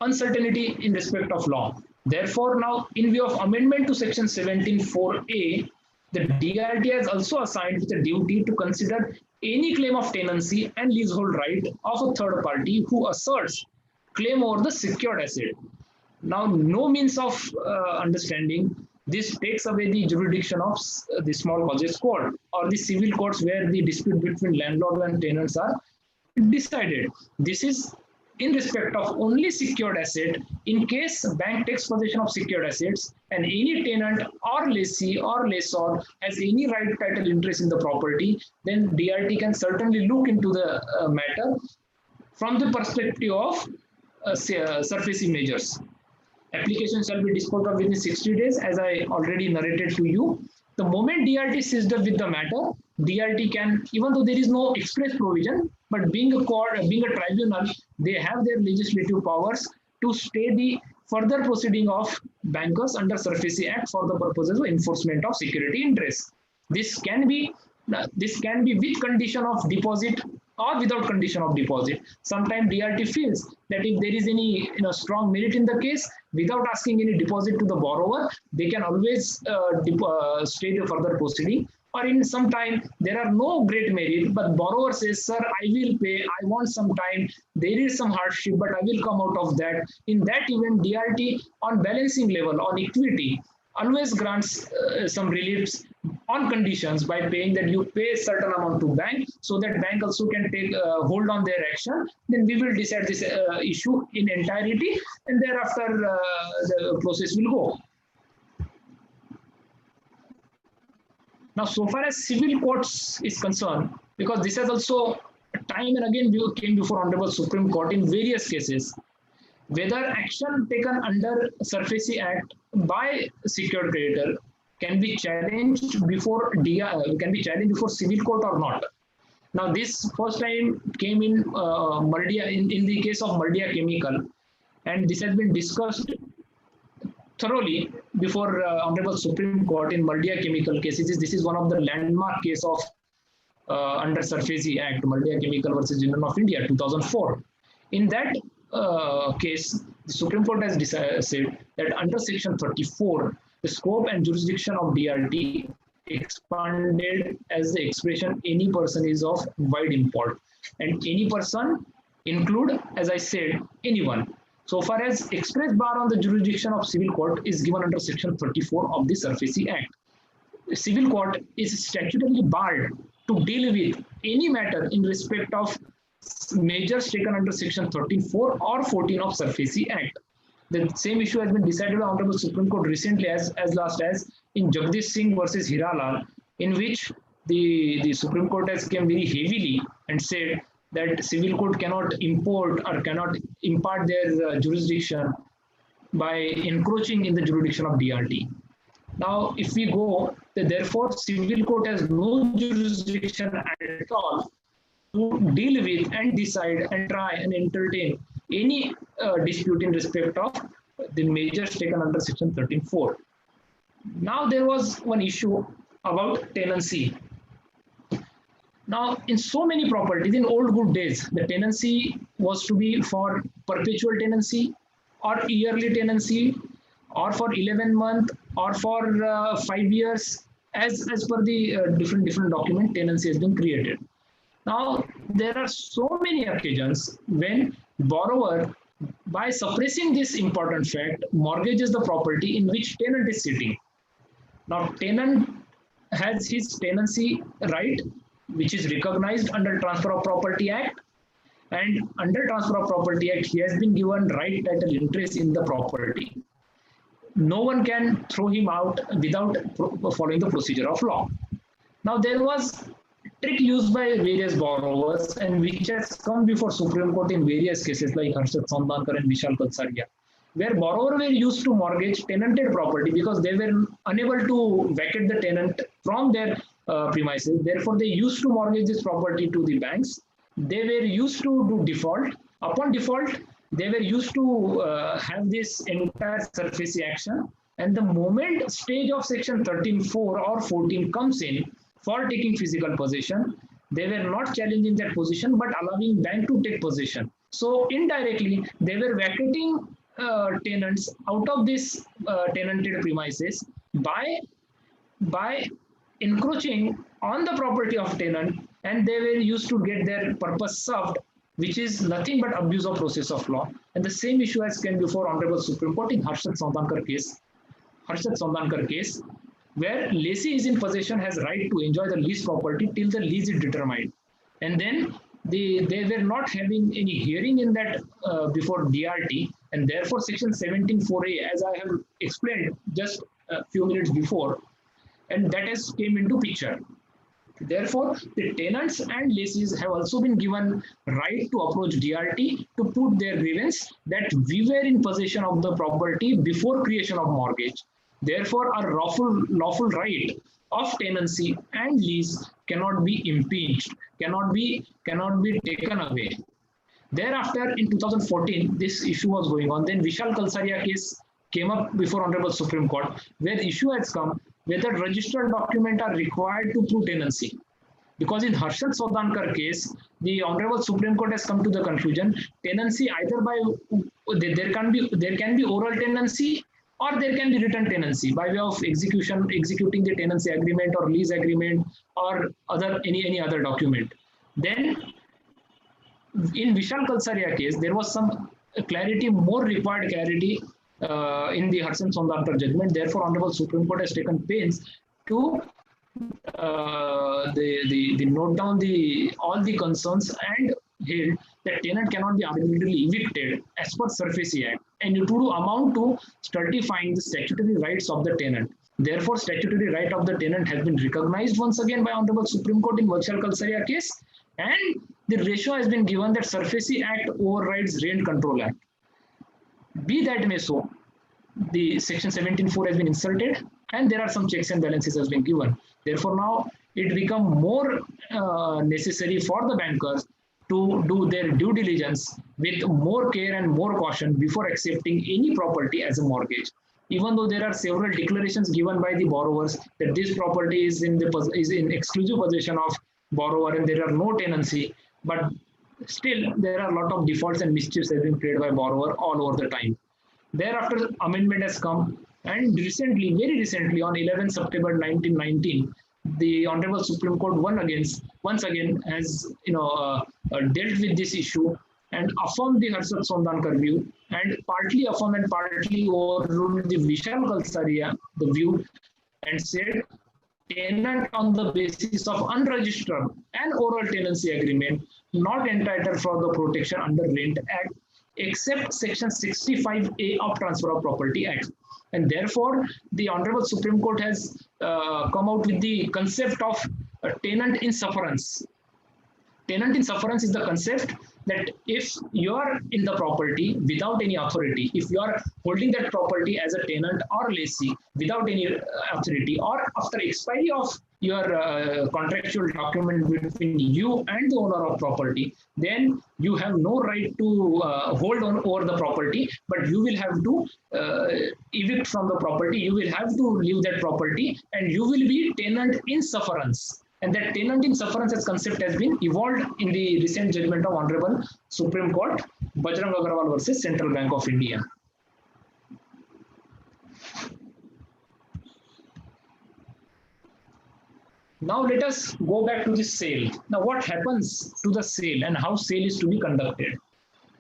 uncertainty in respect of law. Therefore, now, in view of amendment to section 17(4)(a), the DRT has also assigned with a duty to consider any claim of tenancy and leasehold right of a third party who asserts claim over the secured asset. Now, no means of understanding this takes away the jurisdiction of the small causes court or the civil courts where the dispute between landlord and tenants are decided. This is in respect of only secured asset. In case bank takes possession of secured assets and any tenant or lessee or lessor has any right title interest in the property, then DRT can certainly look into the matter from the perspective of SARFAESI measures. Application shall be disposed of within 60 days, as I already narrated to you. The moment DRT seized up with the matter, DRT can, even though there is no express provision, but being a court, being a tribunal, they have their legislative powers to stay the further proceeding of bankers under SARFAESI Act for the purposes of enforcement of security interest. This can be with condition of deposit or without condition of deposit. Sometimes DRT feels that if there is any strong merit in the case, without asking any deposit to the borrower, they can always stay the further proceeding or in some time there are no great merit, but borrower says, sir, I will pay, I want some time, there is some hardship, but I will come out of that. In that event, DRT on balancing level, on equity, always grants some reliefs on conditions by paying that you pay a certain amount to bank, so that bank also can take hold on their action. Then we will decide this issue in entirety, and thereafter the process will go. Now, so far as civil courts is concerned, because this has also time and again came before Honorable Supreme Court in various cases, whether action taken under SARFAESI Act by secured creditor can be challenged before civil court or not. Now, this first time came in in the case of Mardia Chemical, and this has been discussed thoroughly before Honorable Supreme Court in Mardia Chemical cases. This is one of the landmark case of under SARFAESI Act, Mardia Chemical versus Union of India, 2004. In that case, the Supreme Court has said that under Section 34, the scope and jurisdiction of DRT expanded as the expression any person is of wide import, and any person include, as I said, anyone. So far as express bar on the jurisdiction of civil court is given under Section 34 of the SARFAESI Act. The civil court is statutorily barred to deal with any matter in respect of measures taken under Section 13(4) or 14 of SARFAESI Act. The same issue has been decided by Honorable Supreme Court recently, as last as in Jagdish Singh versus Hiralal, in which the Supreme Court has came very heavily and said that civil court cannot import or cannot impart their jurisdiction by encroaching in the jurisdiction of DRT. Now, if we go, therefore, civil court has no jurisdiction at all to deal with and decide and try and entertain any dispute in respect of the measures taken under Section 13(4). Now, there was one issue about tenancy. Now, in so many properties, in old good days, the tenancy was to be for perpetual tenancy or yearly tenancy or for 11 months or for 5 years, as per the different document tenancy has been created. Now, there are so many occasions when borrower, by suppressing this important fact, mortgages the property in which tenant is sitting. Now, tenant has his tenancy right, which is recognized under Transfer of Property Act, and under Transfer of Property Act, he has been given right title interest in the property. No one can throw him out without following the procedure of law. Now, there was trick used by various borrowers, and which has come before Supreme Court in various cases like Harshad Sandankar and Vishal Kalsaria, where borrowers were used to mortgage tenanted property because they were unable to vacate the tenant from their premises. Therefore, they used to mortgage this property to the banks. They were used to do default. Upon default, they were used to have this entire SARFAESI action. And the moment stage of Section 13(4) or 14 comes in for taking physical possession, they were not challenging that position but allowing bank to take possession. So indirectly, they were vacating tenants out of this tenanted premises by encroaching on the property of tenant, and they were used to get their purpose served, which is nothing but abuse of process of law. And the same issue has come before Honorable Supreme Court in Harshad Sandankar case, where lessee is in possession, has right to enjoy the lease property till the lease is determined. And then they were not having any hearing in that before DRT, and therefore Section 17(4)(a), as I have explained just a few minutes before, and that has came into picture. Therefore, the tenants and lessees have also been given right to approach DRT to put their grievance that we were in possession of the property before creation of mortgage. Therefore, our lawful right of tenancy and lease cannot be impeached, cannot be taken away. Thereafter, in 2014, this issue was going on. Then Vishal Kalsaria case came up before Honorable Supreme Court, where the issue has come whether registered documents are required to prove tenancy. Because in Harshad Sandankar case, the Honorable Supreme Court has come to the conclusion tenancy either by there can be oral tenancy or there can be written tenancy by way of executing the tenancy agreement or lease agreement or any other document. Then in Vishal Kalsaria case, there was some clarity, more required clarity in the Harsan Sondarkar judgment. Therefore, Honorable Supreme Court has taken pains to the note down all the concerns and held that tenant cannot be arbitrarily evicted as per SARFAESI Act, and it would amount to stultifying the statutory rights of the tenant. Therefore, statutory right of the tenant has been recognized once again by Honorable Supreme Court in Vishal Kalsaria case, and the ratio has been given that SARFAESI Act overrides Rent Control Act. Be that may so, the section 17.4 has been inserted and there are some checks and balances has been given. Therefore, now it becomes more necessary for the bankers to do their due diligence with more care and more caution before accepting any property as a mortgage. Even though there are several declarations given by the borrowers that this property is in exclusive possession of borrower and there are no tenancy, but still there are a lot of defaults and mischiefs that have been created by borrower all over the time. Thereafter, amendment has come, and recently, very recently, on 11 September 1919, the Honorable Supreme Court once again has dealt with this issue and affirmed the Harsan Sondarkar view, and partly affirmed and partly overruled the Vishal Kalsaria the view, and said tenant on the basis of unregistered and oral tenancy agreement not entitled for the protection under Rent Act except section 65A of Transfer of Property Act. And therefore, the Honorable Supreme Court has come out with the concept of tenant in sufferance. Tenant in sufferance is the concept that if you are in the property without any authority, if you are holding that property as a tenant or lessee without any authority, or after expiry of your contractual document between you and the owner of property, then you have no right to hold on over the property, but you will have to evict from the property, you will have to leave that property, and you will be tenant in sufferance. And that tenant in sufferance as concept has been evolved in the recent judgment of Honorable Supreme Court, Bajrang Agrawal versus Central Bank of India. Now let us go back to the sale. Now what happens to the sale and how sale is to be conducted?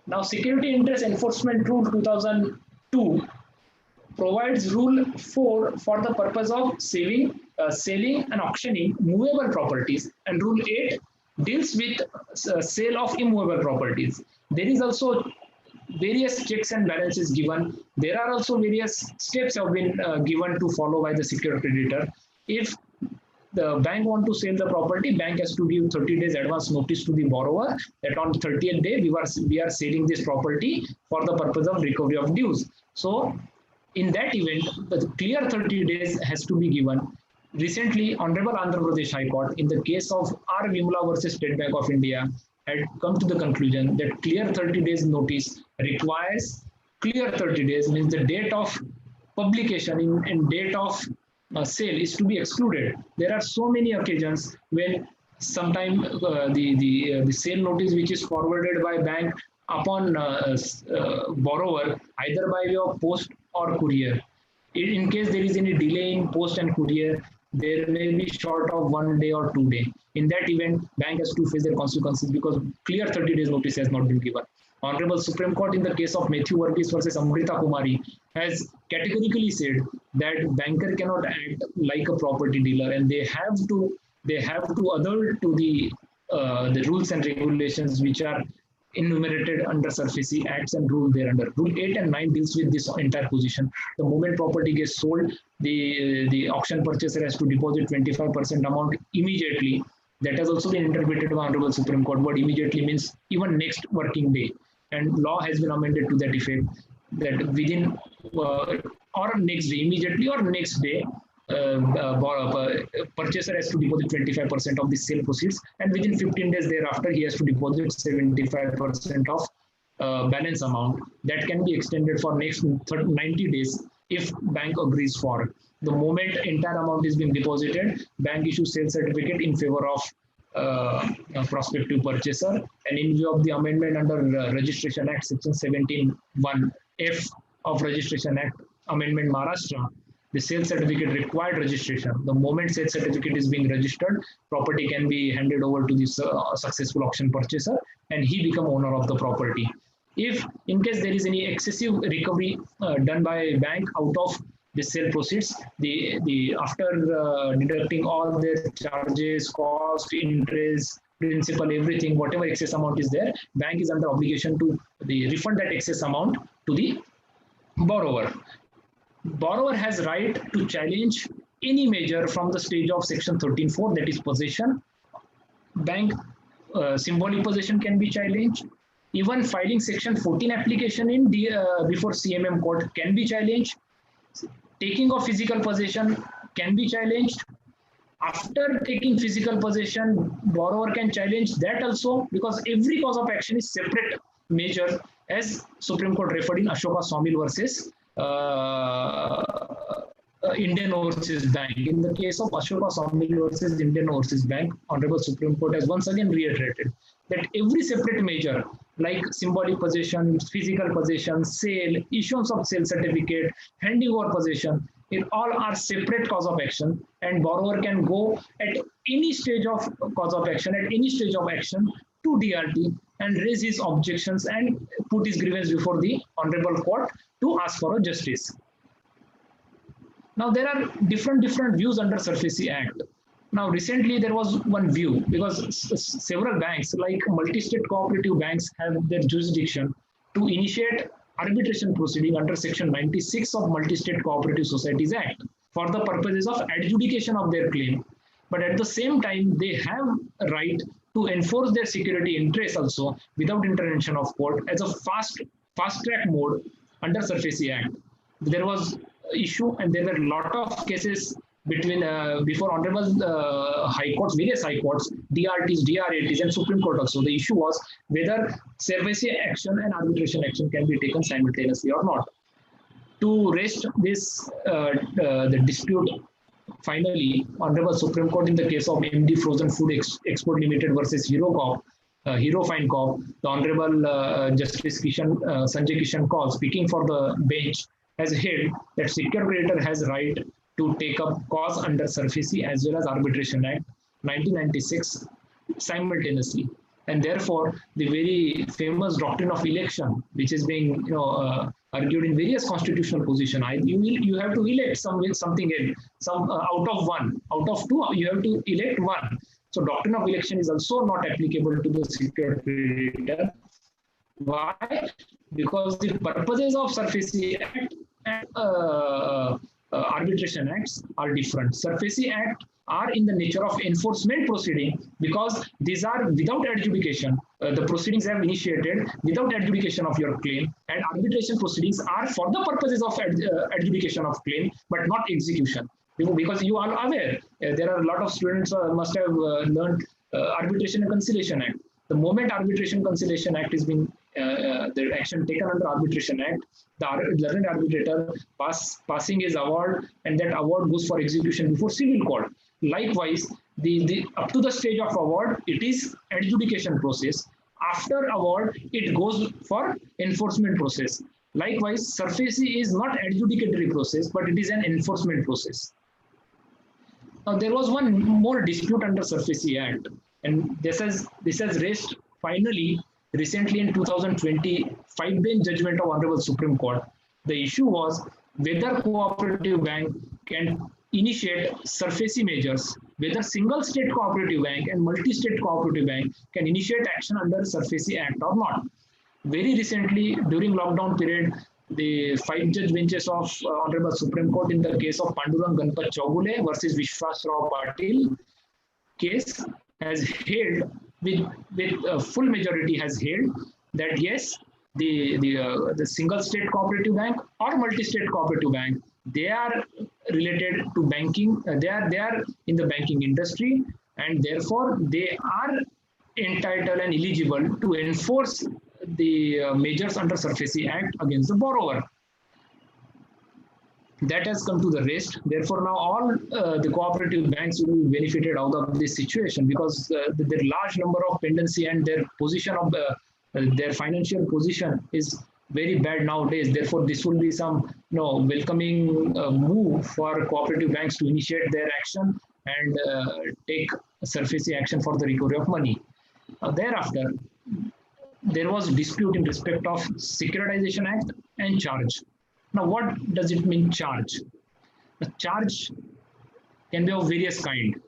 Now Security Interest Enforcement Rule 2002 provides Rule 4 for the purpose of selling and auctioning movable properties, and Rule 8 deals with sale of immovable properties. There is also various checks and balances given. There are also various steps have been given to follow by the secured creditor. If the bank want to sell the property, bank has to give 30 days advance notice to the borrower that on 30th day we are selling this property for the purpose of recovery of dues. So in that event, the clear 30 days has to be given. Recently, Honorable Andhra Pradesh High Court, in the case of R. Vimla versus State Bank of India, had come to the conclusion that clear 30 days notice requires clear 30 days, means the date of publication and date of sale is to be excluded. There are so many occasions when sometime the sale notice which is forwarded by bank upon borrower either by way of post or courier. In case there is any delay in post and courier, there may be short of 1 day or 2 days. In that event, bank has to face their consequences because clear 30 days notice has not been given. Honorable Supreme Court in the case of Matthew Varghese versus Amrita Kumari has categorically said that banker cannot act like a property dealer, and they have to adhere to the rules and regulations which are enumerated under SARFAESI Acts and rule thereunder. Rule 8 and 9 deals with this entire position. The moment property gets sold, the auction purchaser has to deposit 25% amount immediately. That has also been interpreted by Honorable Supreme Court, but immediately means even next working day. And law has been amended to that effect that within or next day, immediately or next day, purchaser has to deposit 25% of the sale proceeds, and within 15 days thereafter he has to deposit 75% of balance amount. That can be extended for next 90 days if bank agrees for. The moment entire amount is being deposited, bank issues sale certificate in favor of prospective purchaser, and in view of the amendment under Registration Act section 17(1)(f) of Registration Act Amendment Maharashtra, the sales certificate required registration. The moment sales certificate is being registered, property can be handed over to this successful auction purchaser, and he become owner of the property. If in case there is any excessive recovery done by bank out of the sale proceeds, the after deducting all their charges, cost, interest, principal, everything, whatever excess amount is there, bank is under obligation to refund that excess amount to the borrower. Borrower has right to challenge any measure from the stage of section 13.4, that is possession. Bank symbolic possession can be challenged. Even filing section 14 application in before CMM court can be challenged. Taking of physical possession can be challenged. After taking physical possession, borrower can challenge that also, because every cause of action is separate measure, as Supreme Court referred in Ashoka Sawmill versus Indian Overseas Bank. In the case of Ashoka Sawmill versus Indian Overseas Bank, Honorable Supreme Court has once again reiterated that every separate measure like symbolic possession, physical possession, sale, issuance of sale certificate, handing over possession, it all are separate cause of action, and borrower can go at any stage of cause of action, at any stage of action to DRT and raise his objections and put his grievance before the Honorable Court to ask for a justice. Now there are different views under SARFAESI Act. Now recently there was one view, because several banks like multi-state cooperative banks have their jurisdiction to initiate arbitration proceeding under section 96 of Multi-State Cooperative Societies Act for the purposes of adjudication of their claim. But at the same time, they have a right to enforce their security interests also without intervention of court as a fast track mode under SARFAESI Act. There was issue, and there were a lot of cases between before honorable high courts, various high courts, DRTs, DRATs, and Supreme Court also. The issue was whether SARFAESI action and arbitration action can be taken simultaneously or not. To rest this the dispute, finally, Honorable Supreme Court in the case of MD Frozen Food Export Limited versus Hero Corp, Hero Fine Corp, the Honorable Justice Sanjay Kishan Kaul, speaking for the bench, has held that secure creditor has right to take up cause under SARFAESI as well as Arbitration Act 1996 simultaneously. And therefore, the very famous doctrine of election, which is being argued in various constitutional positions, you have to elect something out of one, out of two, you have to elect one. So doctrine of election is also not applicable to the secure creditor. Why? Because the purposes of SARFAESI Act and Arbitration Acts are different. SARFAESI Act are in the nature of enforcement proceeding, because these are without adjudication. The proceedings have initiated without adjudication of your claim, and arbitration proceedings are for the purposes of adjudication of claim, but not execution. Because you are aware, there are a lot of students must have learned Arbitration and Conciliation Act. The moment Arbitration Conciliation Act is being the action taken under Arbitration Act, the learned arbitrator passing his award, and that award goes for execution before civil court. Likewise, the up to the stage of award, it is adjudication process. After award, it goes for enforcement process. Likewise, SARFAESI is not adjudicatory process, but it is an enforcement process. Now, there was one more dispute under SARFAESI Act, and this has raised finally recently in 2020 5-bench judgment of Honorable Supreme Court. The issue was whether cooperative bank can initiate SARFAESI measures, whether single state cooperative bank and multi-state cooperative bank can initiate action under SARFAESI Act or not. Very recently, during lockdown period, the 5-judge benches of Honorable Supreme Court in the case of Pandurang Ganpat Chaugule versus Vishwas Rao Patil case has held with full majority has held that yes, the single state cooperative bank or multi-state cooperative bank, they are related to banking. They are in the banking industry, and therefore they are entitled and eligible to enforce the measures under SARFAESI Act against the borrower. That has come to the rest. Therefore, now all the cooperative banks will be benefited out of this situation, because the large number of pendency and their position of their financial position is very bad nowadays. Therefore, this will be some welcoming move for cooperative banks to initiate their action and take SARFAESI action for the recovery of money. Thereafter, there was dispute in respect of Securitization Act and charge. Now, what does it mean, charge? The charge can be of various kind.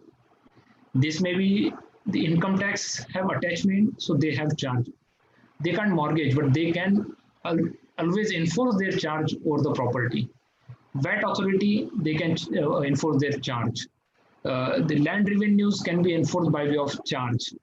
This may be the income tax have attachment, so they have charge. They can't mortgage, but they can always enforce their charge over the property. VAT authority, they can enforce their charge. The land revenues can be enforced by way of charge.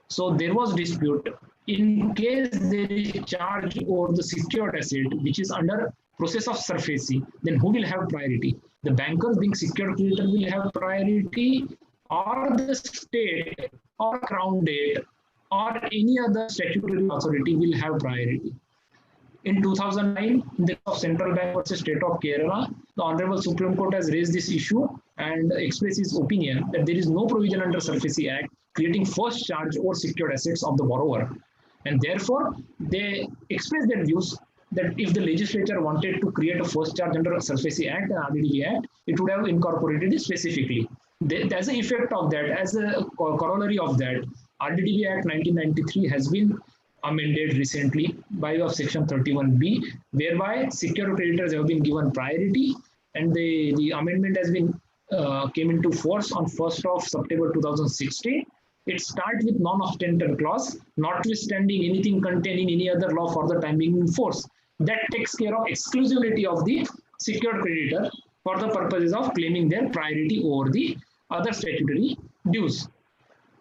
So there was dispute. In case there is charge over the secured asset, which is under process of SARFAESI, then who will have priority? The bankers being secured creditor will have priority, or the state or crown debt or any other statutory authority will have priority. In 2009, in the case of Central Bank versus State of Kerala, the Honorable Supreme Court has raised this issue and expressed its opinion that there is no provision under SARFAESI Act creating first charge or secured assets of the borrower. And therefore, they expressed their views that if the legislature wanted to create a first charge under SARFAESI Act and RDDB Act, it would have incorporated it specifically. As an effect of that, as a corollary of that, RDDB Act 1993 has been amended recently by way of Section 31B, whereby secured creditors have been given priority, and the amendment has been came into force on 1st of September 2016. It starts with non-obstante clause, notwithstanding anything contained in any other law for the time being in force. That takes care of exclusivity of the secured creditor for the purposes of claiming their priority over the other statutory dues.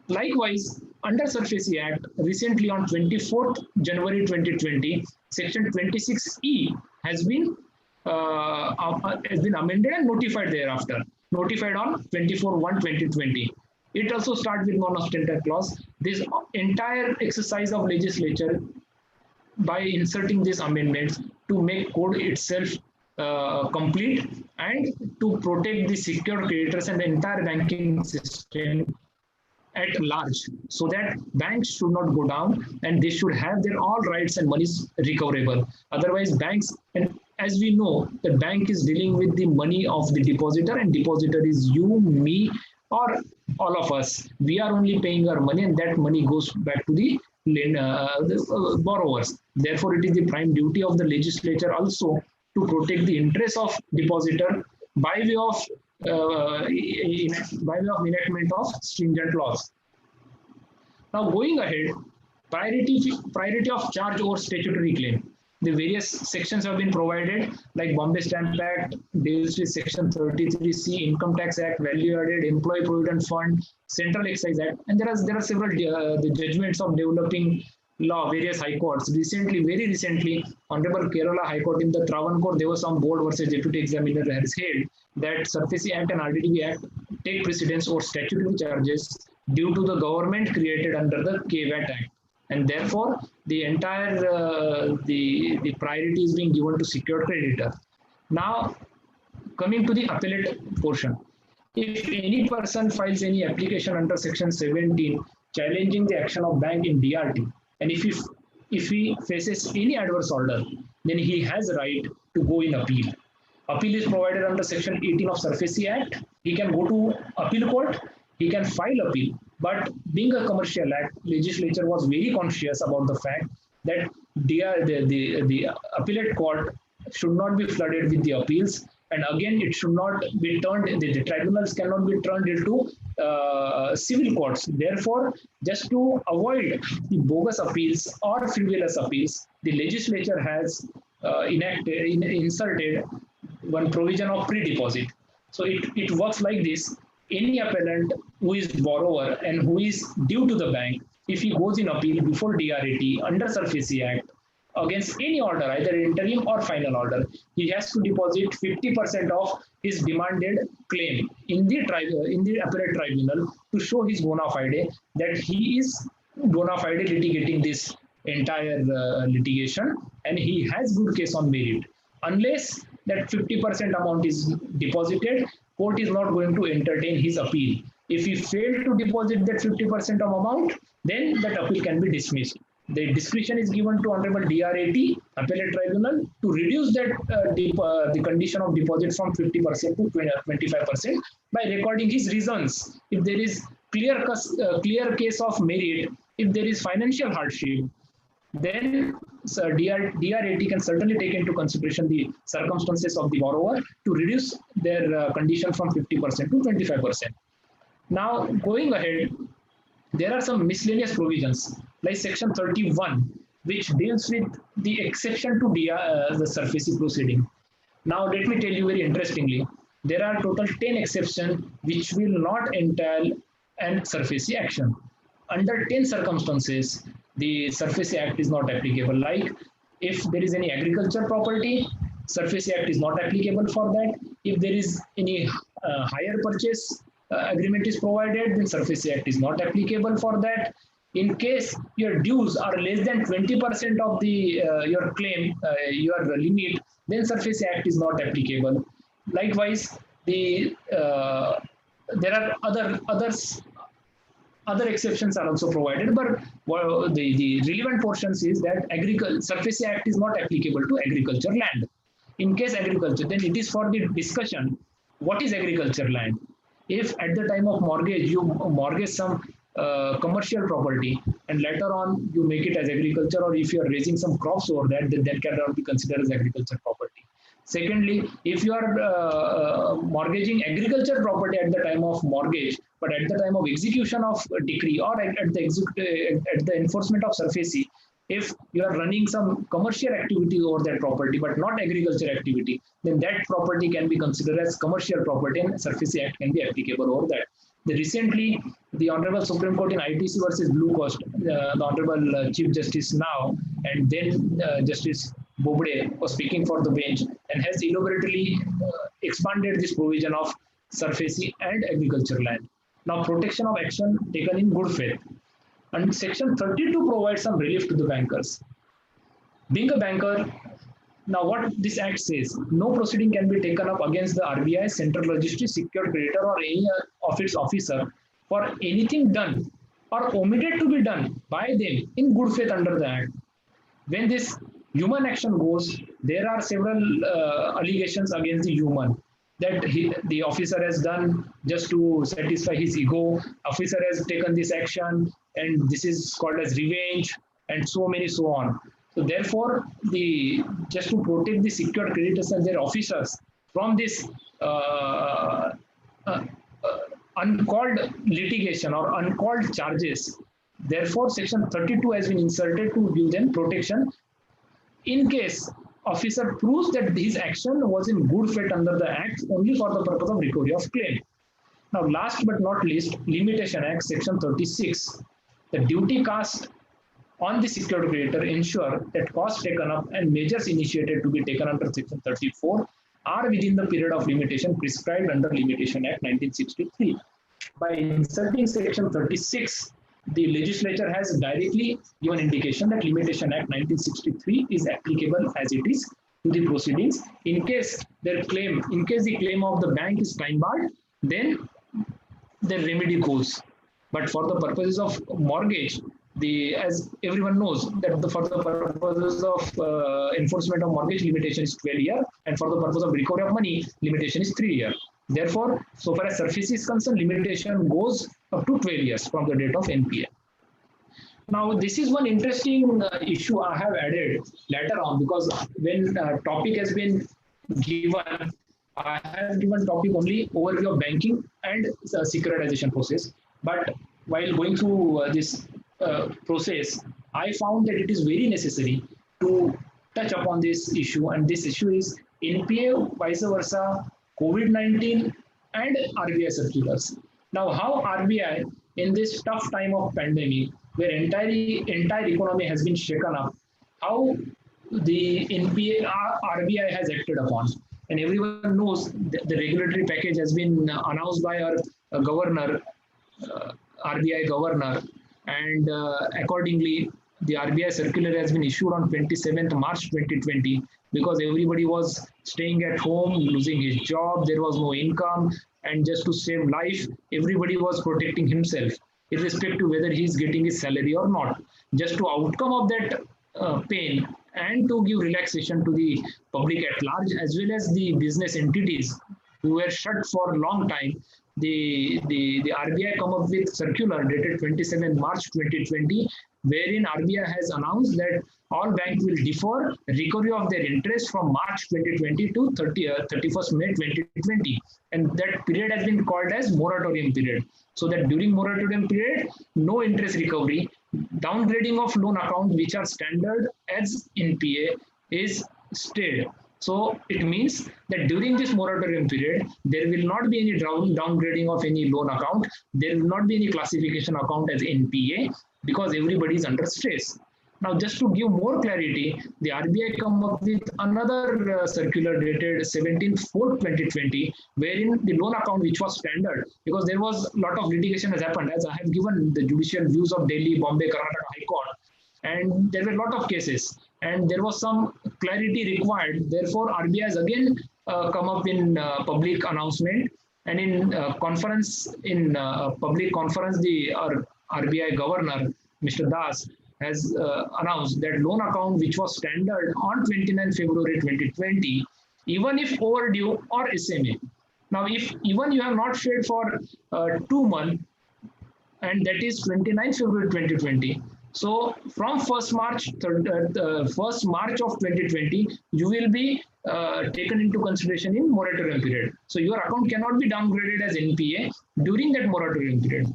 Likewise, under SARFAESI Act, recently on 24th January 2020, Section 26E has been amended and notified thereafter, notified on 24/1/2020. It also starts with non-obstante clause. This entire exercise of legislature by inserting these amendments to make code itself complete and to protect the secured creditors and the entire banking system at large, so that banks should not go down and they should have their all rights and monies recoverable. Otherwise, banks, and as we know, the bank is dealing with the money of the depositor, and depositor is you, me, or all of us. We are only paying our money, and that money goes back to the borrowers. Therefore, it is the prime duty of the legislature also to protect the interests of depositor by way of enactment of stringent laws. Now, going ahead, priority of charge over statutory claim. The various sections have been provided, like Bombay Stamp Act deals with Section 33C, Income Tax Act, Value Added, Employee Provident Fund, Central Excise Act, and there are several the judgments of developing law, various high courts. Very recently, Honorable Kerala High Court in the Travancore, there was some board versus deputy examiner has held that SARFAESI Act and RDDB Act take precedence over statutory charges due to the government created under the KVAT Act. And therefore, the entire the priority is being given to secured creditor. Now, coming to the appellate portion. If any person files any application under Section 17 challenging the action of bank in DRT, and if he faces any adverse order, then he has a right to go in appeal. Appeal is provided under Section 18 of SARFAESI Act. He can go to appeal court, he can file appeal. But being a commercial act, legislature was very conscious about the fact that the appellate court should not be flooded with the appeals. And again, it should not be turned, the tribunals cannot be turned into civil courts. Therefore, just to avoid the bogus appeals or frivolous appeals, the legislature has inserted one provision of pre-deposit. So it works like this. Any appellant who is borrower and who is due to the bank, if he goes in appeal before DRAT under SARFAESI Act against any order, either interim or final order, he has to deposit 50% of his demanded claim in the appellate tribunal to show his bona fide that he is bona fide litigating this entire litigation and he has good case on merit. Unless that 50% amount is deposited, court is not going to entertain his appeal. If he failed to deposit that 50% of amount, then that appeal can be dismissed. the discretion is given to Honorable DRAT, Appellate Tribunal, to reduce that the condition of deposit from 50% to 25% by recording his reasons. If there is clear case of merit, if there is financial hardship, then DRAT can certainly take into consideration the circumstances of the borrower to reduce their condition from 50% to 25%. Now, going ahead, there are some miscellaneous provisions like section 31, which deals with the exception to the SARFAESI proceeding. Now, let me tell you very interestingly, there are total 10 exceptions which will not entail an SARFAESI action. Under 10 circumstances, the SARFAESI Act is not applicable. Like if there is any agriculture property, SARFAESI Act is not applicable for that. If there is any hire purchase agreement is provided, then SARFAESI Act is not applicable for that. In case your dues are less than 20% of the your claim, your limit, then SARFAESI Act is not applicable. Likewise, there are other exceptions are also provided, but the relevant portions is that SARFAESI Act is not applicable to agriculture land. In case agriculture, then it is for the discussion, what is agriculture land? If at the time of mortgage, you mortgage some commercial property and later on you make it as agriculture, or if you are raising some crops over that, then that cannot be considered as agriculture property. Secondly, if you are mortgaging agriculture property at the time of mortgage, but at the time of execution of a decree or at the enforcement of SARFAESI, if you are running some commercial activity over that property but not agriculture activity, then that property can be considered as commercial property and SARFAESI Act can be applicable over that. Recently, the Honorable Supreme Court in ITC versus Blue Coast, the Honorable Chief Justice now and then Justice Bobde was speaking for the bench and has elaborately expanded this provision of SARFAESI and agriculture land. Now, protection of action taken in good faith. And section 32 provides some relief to the bankers. Being a banker, now what this act says, no proceeding can be taken up against the RBI, Central Registry, secured creditor or any of its officer for anything done or omitted to be done by them in good faith under the act. When this human action goes, there are several allegations against the human, that the officer has done just to satisfy his ego, officer has taken this action and this is called as revenge and so on. So therefore, just to protect the secured creditors and their officers from this uncalled litigation or uncalled charges, therefore section 32 has been inserted to give them protection in case officer proves that his action was in good faith under the act only for the purpose of recovery of claim. Now, last but not least, Limitation Act, section 36. The duty cast on the secured creditor ensure that costs taken up and measures initiated to be taken under section 34 are within the period of limitation prescribed under Limitation Act 1963. By inserting section 36, the legislature has directly given indication that Limitation Act 1963 is applicable as it is to the proceedings. In case the claim of the bank is time barred, then the remedy goes. But for the purposes of mortgage, as everyone knows, that for the purposes of enforcement of mortgage, limitation is 12 years, and for the purpose of recovery of money, limitation is 3 years. Therefore, so far as SARFAESI is concerned, limitation goes up to 12 years from the date of NPA. Now, this is one interesting issue I have added later on, because when topic has been given, I have given topic only overview of banking and securitization process. But while going through this process, I found that it is very necessary to touch upon this issue, and this issue is NPA, vice versa, COVID-19 and RBI circulars. Now, how RBI in this tough time of pandemic, where entire economy has been shaken up, how the NPA RBI has acted upon. And everyone knows that the regulatory package has been announced by our governor, RBI governor, and accordingly, the RBI circular has been issued on 27th March 2020, because everybody was staying at home, losing his job, there was no income, and just to save life, everybody was protecting himself, irrespective whether he is getting his salary or not. just to outcome of that pain and to give relaxation to the public at large as well as the business entities who were shut for a long time. The RBI come up with circular dated 27 March 2020, wherein RBI has announced that all banks will defer recovery of their interest from March 2020 to 31st May 2020. And that period has been called as moratorium period. So that during moratorium period, no interest recovery, downgrading of loan accounts which are standard as NPA is stayed. So it means that during this moratorium period, there will not be any downgrading of any loan account. There will not be any classification account as NPA because everybody is under stress. Now, just to give more clarity, the RBI come up with another circular dated 17/4/2020, wherein the loan account which was standard, because there was a lot of litigation has happened, as I have given the judicial views of Delhi, Bombay, Karnataka High Court, and there were a lot of cases, and there was some clarity required. Therefore, RBI has again come up in public announcement, and in conference, in public conference, the RBI governor, Mr. Das, has announced that loan account which was standard on 29 February 2020, even if overdue or SMA. Now, if even you have not paid for 2 months, and that is 29 February 2020. So from 1st March of 2020, you will be taken into consideration in moratorium period. So your account cannot be downgraded as NPA during that moratorium period.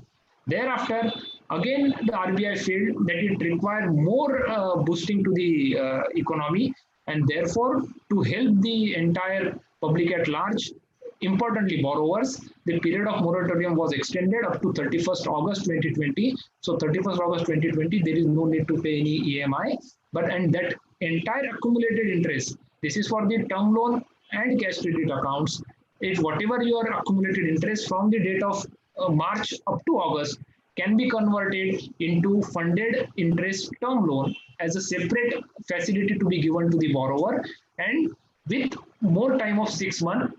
Thereafter, again, the RBI felt that it required more boosting to the economy, and therefore, to help the entire public at large, importantly borrowers, the period of moratorium was extended up to 31st August 2020. So 31st August 2020, there is no need to pay any EMI, and that entire accumulated interest, this is for the term loan and cash credit accounts, is whatever your accumulated interest from the date of March up to August can be converted into funded interest term loan as a separate facility to be given to the borrower, and with more time of 6 months,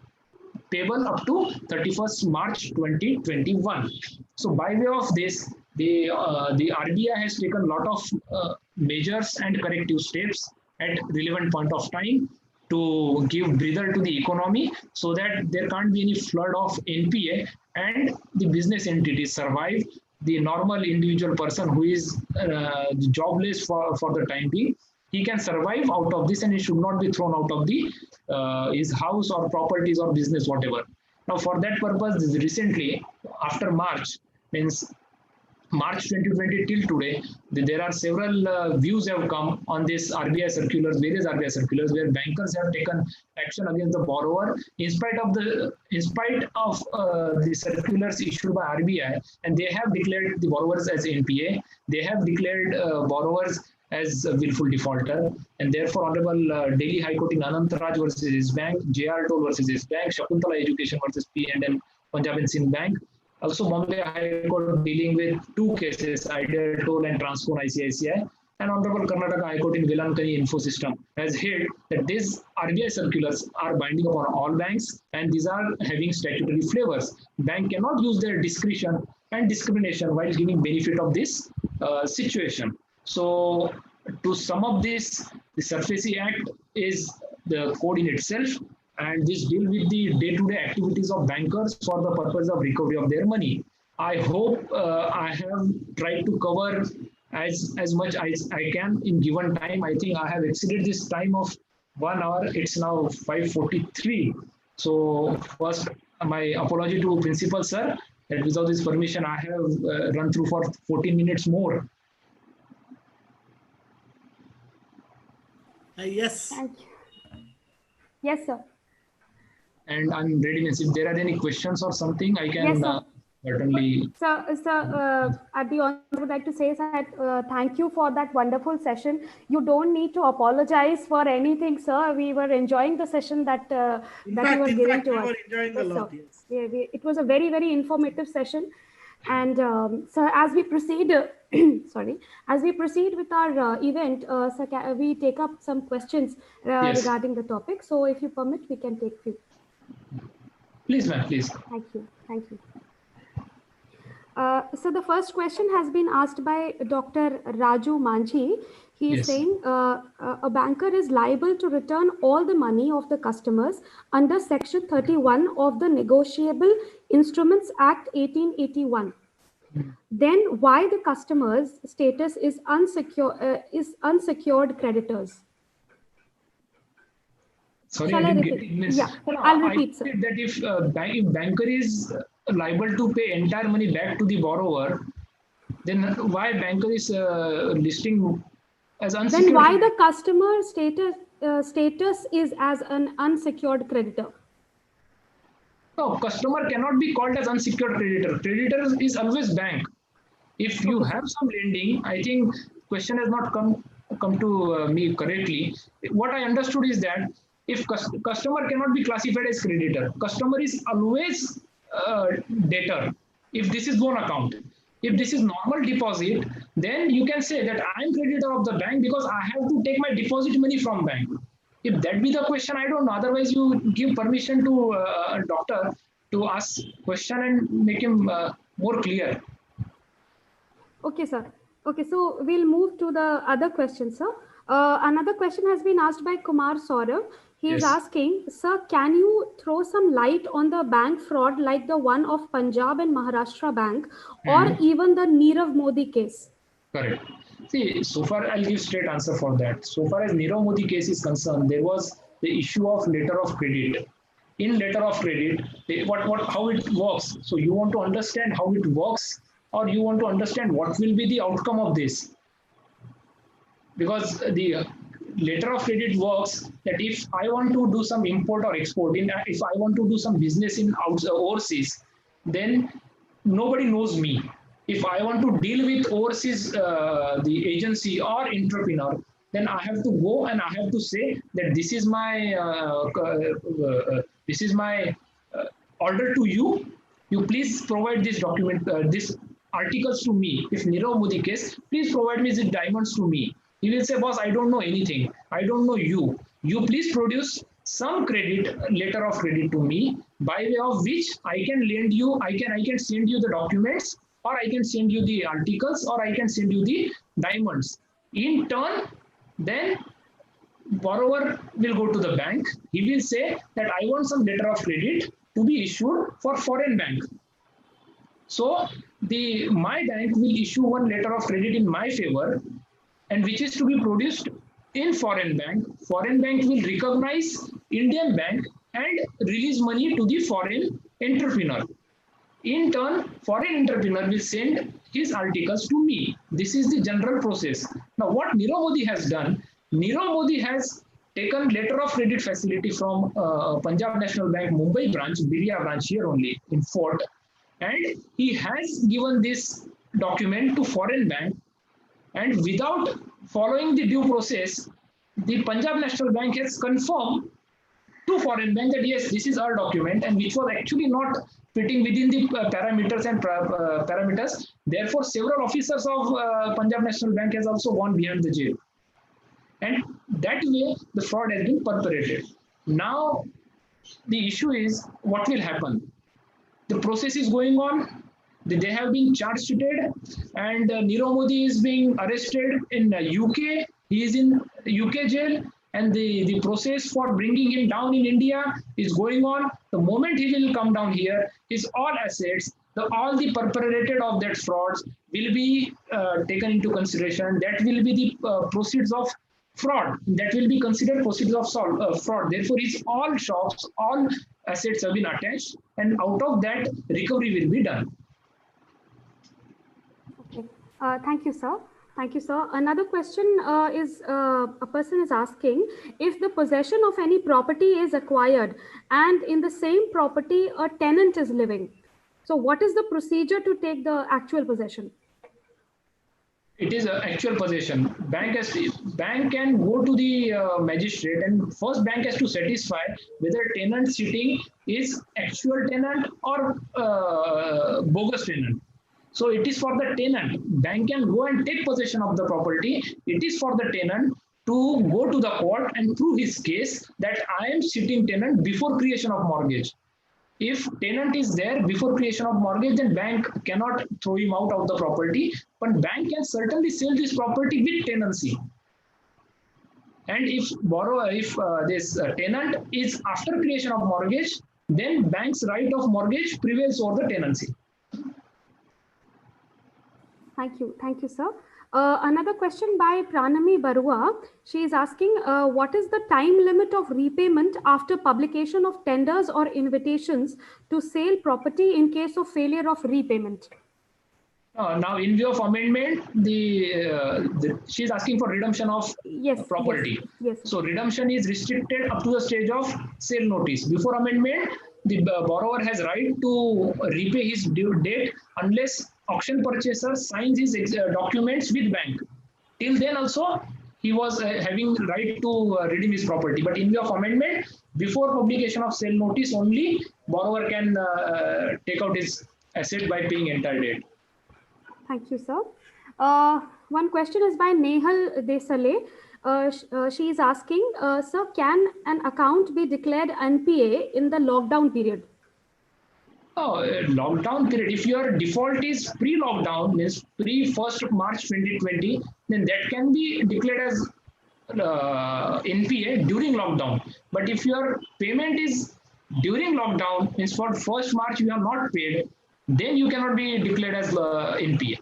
payable up to 31st March 2021. So by way of this, the RBI has taken a lot of measures and corrective steps at relevant point of time to give breather to the economy so that there can't be any flood of NPA and the business entities survive. The normal individual person who is jobless for the time being, he can survive out of this and he should not be thrown out of the his house or properties or business, whatever. Now, for that purpose, recently, after March, means March 2020 till today, there are several views have come on this RBI circulars, various RBI circulars, where bankers have taken action against the borrower in spite of the circulars issued by RBI, and they have declared the borrowers as NPA. They have declared borrowers as a willful defaulter, and therefore Honorable Delhi High Court in Anantaraj versus his bank, JR Toll versus his bank, Shakuntala Education versus P&M Punjab and Sindh Bank. Also, Bombay High Court dealing with 2 cases, Ideal Toll and Transcon ICICI, and Honorable Karnataka High Court in Velankani Infosystem has held that these RBI circulars are binding upon all banks, and these are having statutory flavors. Bank cannot use their discretion and discrimination while giving benefit of this situation. So, to sum up this, the SARFAESI Act is the code in itself, and this deal with the day-to-day activities of bankers for the purpose of recovery of their money. I hope I have tried to cover as much as I can in given time. I think I have exceeded this time of 1 hour. It's now 5:43. So first, my apology to Principal Sir that without this permission, I have run through for 14 minutes more. Yes. Thank you. Yes, sir. And I'm ready. If there are any questions or something, I can Yes, certainly. Sir, at the end, I would like to say that thank you for that wonderful session. You don't need to apologize for anything, sir. We were enjoying the session that you were giving to us. We were enjoying a lot. Yes. It was a very, very informative session. And so as we proceed, as we proceed with our event, sir, we take up some questions Yes. regarding the topic. So if you permit, we can take few. Please, ma'am, please. Thank you. Thank you. So the first question has been asked by Dr. Raju Manji. He is Yes. saying a banker is liable to return all the money of the customers under Section 31 of the Negotiable Instruments Act 1881. Then why the customer's status is unsecured creditors? Sorry, Shall I I didn't repeat? get it. Yeah, No, I'll I repeat, sir. said that if banker is liable to pay entire money back to the borrower, then why banker is listing as unsecured? Then why the customer status is as an unsecured creditor? No, customer cannot be called as unsecured creditor. Creditor is always bank. If you Okay, have some lending, I think question has not come to me correctly. What I understood is that if customer cannot be classified as creditor, customer is always debtor. If this is loan account, if this is normal deposit, then you can say that I am creditor of the bank because I have to take my deposit money from bank. If that be the question, I don't know. Otherwise, you give permission to a doctor to ask question and make him more clear. Okay, sir. Okay, so we'll move to the other question, sir. Another question has been asked by Kumar Saurav. He is Yes. asking, sir, can you throw some light on the bank fraud like the one of Punjab and Maharashtra Bank or even the Nirav Modi case? Correct. See, so far I'll give straight answer for that. So far as Nirav Modi case is concerned, there was the issue of letter of credit. In letter of credit, how it works. So you want to understand how it works, or you want to understand what will be the outcome of this? Because the letter of credit works that if I want to do some import or export, if I want to do some business in overseas, then nobody knows me. If I want to deal with overseas the agency or entrepreneur, then I have to go and I have to say that this is my order to you. You please provide this document, this articles to me. If Nirav Modi case, please provide me the diamonds to me. He will say, boss, I don't know anything. I don't know you. You please produce some letter of credit to me, by way of which I can lend you, I can send you the documents, or I can send you the articles, or I can send you the diamonds. In turn, then borrower will go to the bank. He will say that I want some letter of credit to be issued for foreign bank. So my bank will issue one letter of credit in my favor, and which is to be produced in foreign bank. Foreign bank will recognize Indian bank and release money to the foreign entrepreneur. In turn, foreign entrepreneur will send his articles to me. This is the general process. Now, what Nirav Modi has done, Nirav Modi has taken letter of credit facility from Punjab National Bank Mumbai branch, Birya branch here only in Fort, and he has given this document to foreign bank, and without following the due process, the Punjab National Bank has confirmed to foreign bank that yes, this is our document, and which was actually not fitting within the parameters and parameters. Therefore, several officers of Punjab National Bank has also gone behind the jail. And that way, the fraud has been perpetrated. Now, the issue is what will happen? The process is going on. They have been charge sheeted, and Nirav Modi is being arrested in UK. He is in UK jail, and the process for bringing him down in India is going on. The moment he will come down here, his all assets, all the perpetrated of that frauds will be taken into consideration. That will be the proceeds of fraud. That will be considered proceeds of fraud. Therefore, his all shops, all assets have been attached, and out of that, recovery will be done. Okay. Thank you, sir. Thank you, sir. Another question is a person is asking if the possession of any property is acquired and in the same property a tenant is living. So what is the procedure to take the actual possession? It is an actual possession. Bank can go to the magistrate, and first bank has to satisfy whether tenant sitting is actual tenant or bogus tenant. So it is for the tenant. Bank can go and take possession of the property. It is for the tenant to go to the court and prove his case that I am sitting tenant before creation of mortgage. If tenant is there before creation of mortgage, then bank cannot throw him out of the property, but bank can certainly sell this property with tenancy. And if this tenant is after creation of mortgage, then bank's right of mortgage prevails over the tenancy. Thank you, sir. Another question by Pranami Barua. She is asking, what is the time limit of repayment after publication of tenders or invitations to sell property in case of failure of repayment? Now, in view of amendment, she is asking for redemption of property. Yes. So redemption is restricted up to the stage of sale notice. Before amendment, the borrower has right to repay his due debt unless auction purchaser signs his documents with bank. Till then also, he was having right to redeem his property. But in view of amendment, before publication of sale notice only, borrower can take out his asset by paying entire debt. Thank you, sir. One question is by Nehal Desale. She is asking, sir, can an account be declared NPA in the lockdown period? Lockdown period, if your default is pre-lockdown, means pre-1st March 2020, then that can be declared as NPA during lockdown. But if your payment is during lockdown, means for 1st March you have not paid, then you cannot be declared as NPA.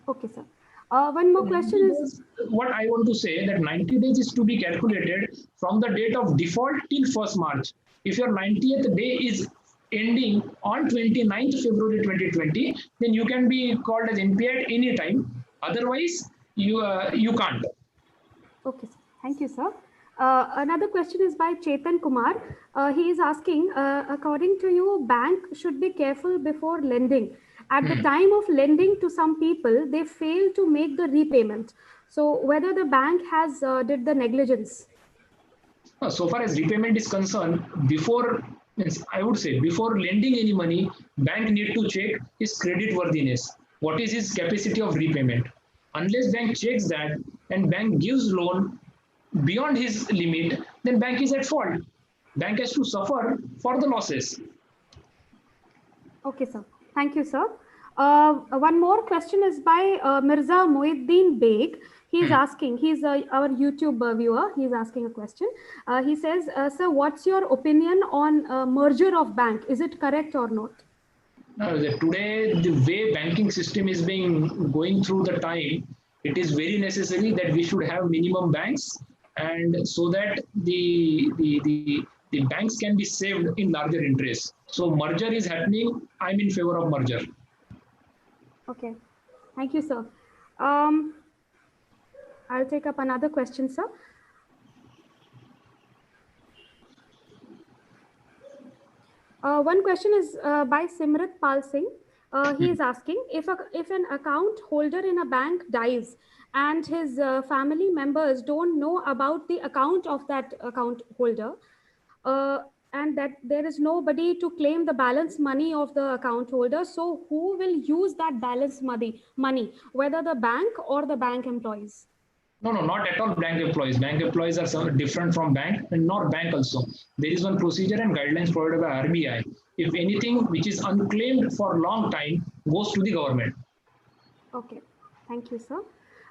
Okay, sir. One more question is... What I want to say that 90 days is to be calculated from the date of default till 1st March. If your 90th day is ending on 29th February 2020, then you can be called as NPA at any time. Otherwise, you can't. Okay, sir. Thank you, sir. Another question is by Chetan Kumar. He is asking, according to you, bank should be careful before lending. At the time of lending to some people, they fail to make the repayment. So whether the bank has did the negligence? So far as repayment is concerned, I would say before lending any money, bank need to check his credit worthiness. What is his capacity of repayment? Unless bank checks that and bank gives loan beyond his limit, then bank is at fault. Bank has to suffer for the losses. Okay, sir. Thank you, sir. One more question is by Mirza Moeddin Beg. He is asking, he's our YouTube viewer. He is asking a question. He says, sir, what's your opinion on merger of bank? Is it correct or not? Today, the way banking system is going through the time, it is very necessary that we should have minimum banks, and so that the banks can be saved in larger interest. So merger is happening. I'm in favor of merger. Okay. Thank you, sir. I'll take up another question, sir. One question is by Simrat Pal Singh. He is asking, if an account holder in a bank dies and his family members don't know about the account of that account holder, and that there is nobody to claim the balance money of the account holder, so who will use that balance money, whether the bank or the bank employees? No, not at all bank employees. Bank employees are different from bank, and not bank also. There is one procedure and guidelines provided by RBI. If anything which is unclaimed for a long time goes to the government. Okay, thank you, sir.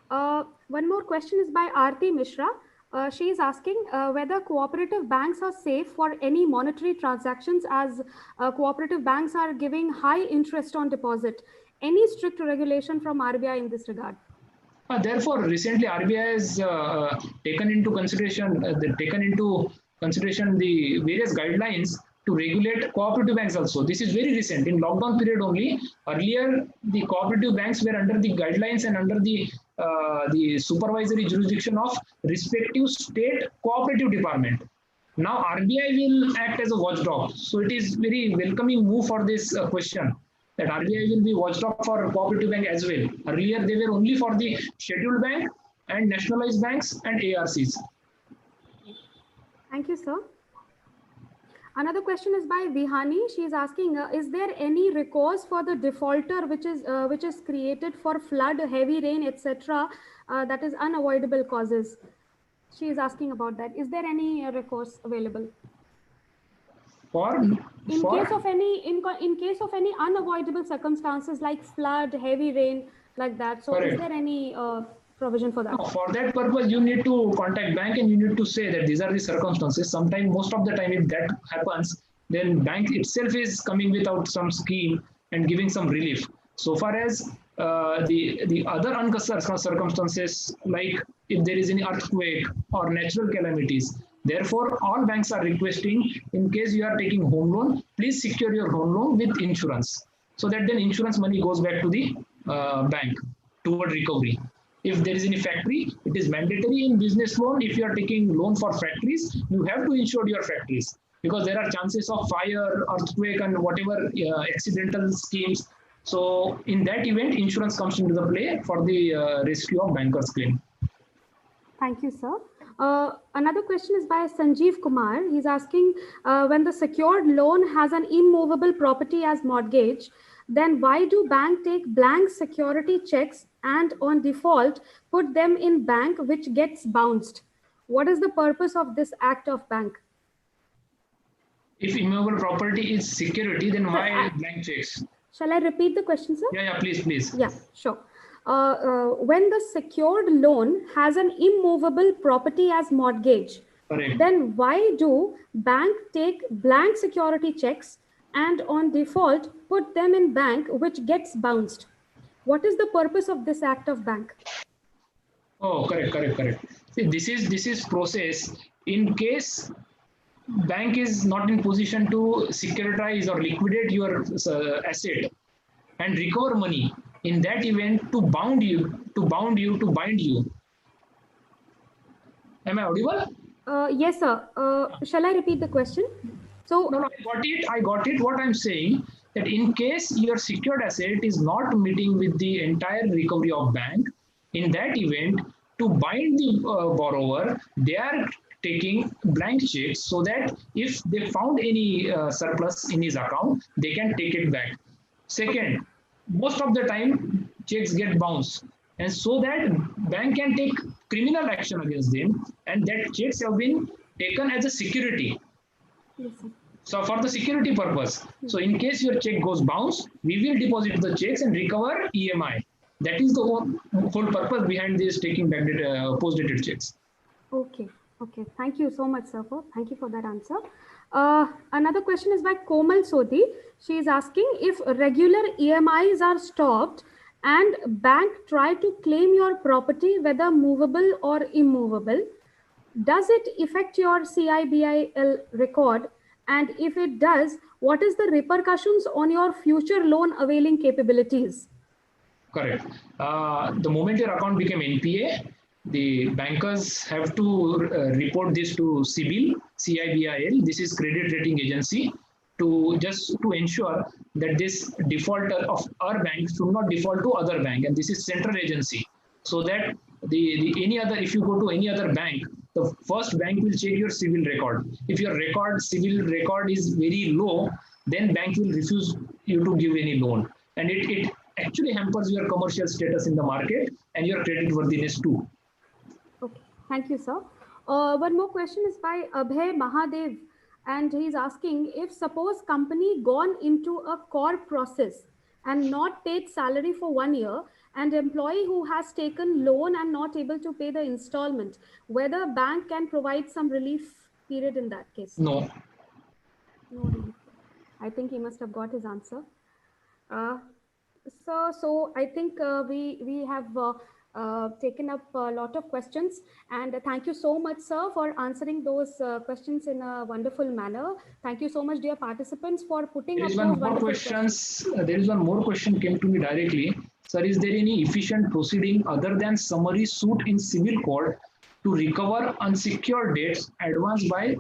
One more question is by Aarti Mishra. She is asking whether cooperative banks are safe for any monetary transactions, as cooperative banks are giving high interest on deposit. Any strict regulation from RBI in this regard? Therefore, recently RBI has taken into consideration the various guidelines to regulate cooperative banks also. This is very recent, in lockdown period only. Earlier, the cooperative banks were under the guidelines and under the supervisory jurisdiction of respective state cooperative department. Now RBI will act as a watchdog. So it is very welcoming move for this question, that RBI will be watchdog for cooperative bank as well. Earlier, they were only for the scheduled bank and nationalized banks and ARCs. Thank you, sir. Another question is by Vihani. She is asking, is there any recourse for the defaulter which is created for flood, heavy rain, etc., that is unavoidable causes? She is asking about that. Is there any recourse available? In case of any unavoidable circumstances like flood, heavy rain, like that. So Correct. is there any provision for that? No, for that purpose, you need to contact bank and you need to say that these are the circumstances. Sometimes, most of the time, if that happens, then bank itself is coming without some scheme and giving some relief. So far as the other uncertain circumstances, like if there is any earthquake or natural calamities, therefore all banks are requesting, in case you are taking home loan, please secure your home loan with insurance, so that then insurance money goes back to the bank toward recovery. If there is any factory, it is mandatory in business loan. If you are taking loan for factories, you have to insure your factories, because there are chances of fire, earthquake, and whatever accidental schemes. So in that event, insurance comes into the play for the rescue of bankers' claim. Thank you, sir. Another question is by Sanjeev Kumar. He's asking, when the secured loan has an immovable property as mortgage, then why do bank take blank security checks and on default put them in bank which gets bounced? What is the purpose of this act of bank? If immovable property is security, then why blank checks? Shall I repeat the question, sir? Yeah, please. Yeah, sure. When the secured loan has an immovable property as mortgage, Correct. then why do bank take blank security checks and on default put them in bank which gets bounced? What is the purpose of this act of bank? Oh, correct. See, this is process in case bank is not in position to securitize or liquidate your asset and recover money. In that event, to bind you. Am I audible? Yes, sir. Shall I repeat the question? So no, I got it. What I'm saying, that in case your secured asset is not meeting with the entire recovery of bank, in that event, to bind the borrower, they are taking blank checks, so that if they found any surplus in his account, they can take it back. Second, most of the time checks get bounced, and so that bank can take criminal action against them, and that checks have been taken as a security. yes, sir. So for the security purpose. So in case your check goes bounce, we will deposit the checks and recover EMI. That is the whole purpose behind this taking back post-dated checks. Okay. Thank you so much, sir. Thank you for that answer. Another question is by Komal Sodhi. She is asking, if regular EMIs are stopped and bank try to claim your property, whether movable or immovable, does it affect your CIBIL record? And if it does, what is the repercussions on your future loan availing capabilities? Correct. The moment your account became NPA, the bankers have to report this to CIBIL. This is credit rating agency, to ensure that this defaulter of our bank should not default to other bank, and this is central agency, so that if you go to any other bank, the first bank will check your civil record. If your civil record is very low, then bank will refuse you to give any loan, and it actually hampers your commercial status in the market and your credit worthiness too. Okay, thank you, sir. One more question is by Abhay Mahadev, and he's asking, if suppose company gone into a core process and not paid salary for 1 year, and employee who has taken loan and not able to pay the installment, whether bank can provide some relief period in that case? No relief. I think he must have got his answer. So I think we have taken up a lot of questions, and thank you so much, sir, for answering those questions in a wonderful manner. Thank you so much, dear participants, for putting up those wonderful questions. There is one more question came to me directly. Sir, is there any efficient proceeding other than summary suit in civil court to recover unsecured debts advanced by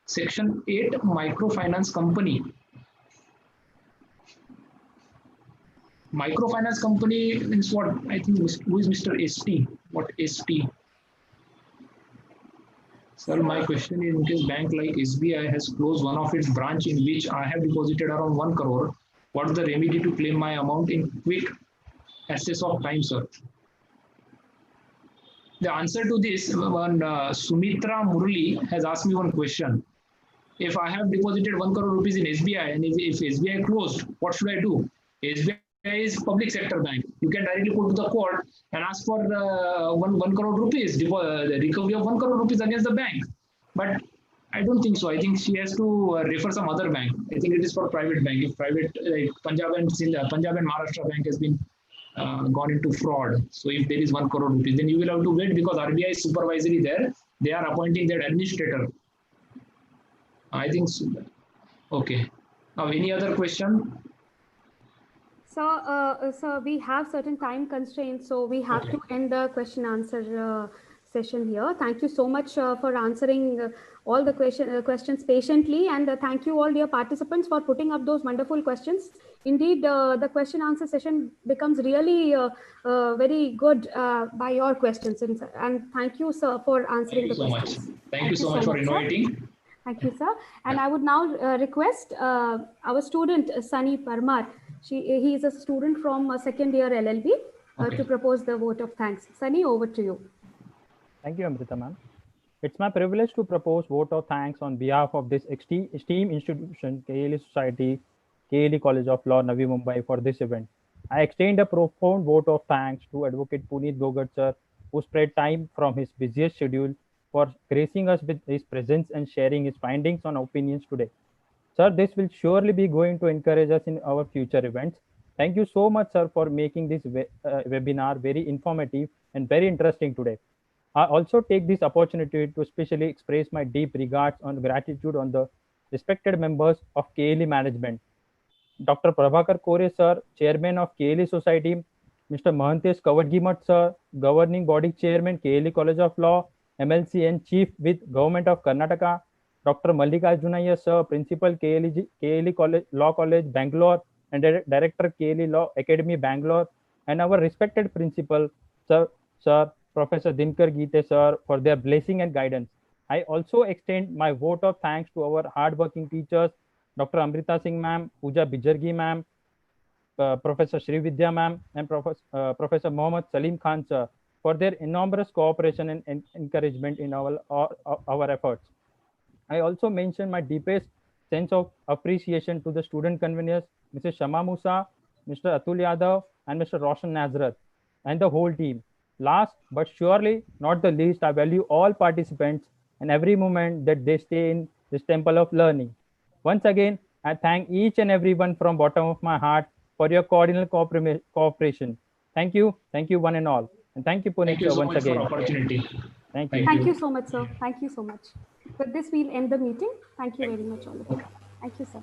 Section 8 microfinance company? Microfinance company means what? I think who is Mr. ST? What ST? Sir, my question is, in case bank like SBI has closed one of its branch in which I have deposited around 1 crore, what is the remedy to claim my amount in quick access of time, sir? The answer to this, one Sumitra Murli has asked me one question. if I have deposited 1 crore rupees in SBI and if SBI closed, what should I do? SBI is public sector bank. You can directly go to the court and ask for 1 crore rupees, the recovery of 1 crore rupees against the bank. But I don't think so. I think she has to refer some other bank. I think it is for private bank. If private, like Punjab and Maharashtra bank has been gone into fraud. So if there is 1 crore rupees, then you will have to wait because RBI is supervisory there. They are appointing their administrator. I think so. Okay. Now, any other question? So we have certain time constraints, so we have to end the question answer session here. Thank you so much for answering all the questions patiently, and thank you all dear participants for putting up those wonderful questions. Indeed, the question answer session becomes really very good by your questions, and thank you sir for answering the questions. Thank you so much for inviting. Sir. Thank you, sir. And I would now request our student, Sunny Parmar. He is a student from second year LLB to propose the vote of thanks. Sunny, over to you. Thank you, Amrita ma'am. It's my privilege to propose vote of thanks on behalf of this esteemed institution, KLE Society, KLE College of Law, Navi Mumbai, for this event. I extend a profound vote of thanks to Advocate Punit Gogad sir, who spared time from his busiest schedule for gracing us with his presence and sharing his findings on opinions today. Sir, this will surely be going to encourage us in our future events. Thank you so much, sir, for making this webinar very informative and very interesting today. I also take this opportunity to especially express my deep regards and gratitude on the respected members of KLE management. Dr. Prabhakar Kore sir, Chairman of KLE Society, Mr. Mahantesh Kavadgimat sir, Governing Body Chairman, KLE College of Law, MLC and Chief with Government of Karnataka, Dr. Mallikarjunaya sir, Principal KLE College, Law College, Bangalore, and Director KLE Law Academy, Bangalore, and our respected Principal, Sir Professor Dinkar Geete sir, for their blessing and guidance. I also extend my vote of thanks to our hardworking teachers, Dr. Amrita Singh ma'am, Pooja Bijargi ma'am, Professor Sri Vidya ma'am, and Professor Mohammad Salim Khan sir, for their enormous cooperation and encouragement in our efforts. I also mention my deepest sense of appreciation to the student conveners, Mrs. Shama Musa, Mr. Atul Yadav, and Mr. Roshan Nazrat, and the whole team. Last but surely not the least, I value all participants and every moment that they stay in this temple of learning. Once again, I thank each and everyone from bottom of my heart for your cordial cooperation. Thank you one and all. And thank you, Punit, once again. Opportunity. Thank you. Thank you so much, sir. Thank you so much. With this, we'll end the meeting. Thank you very much, all of you. Thank you, sir.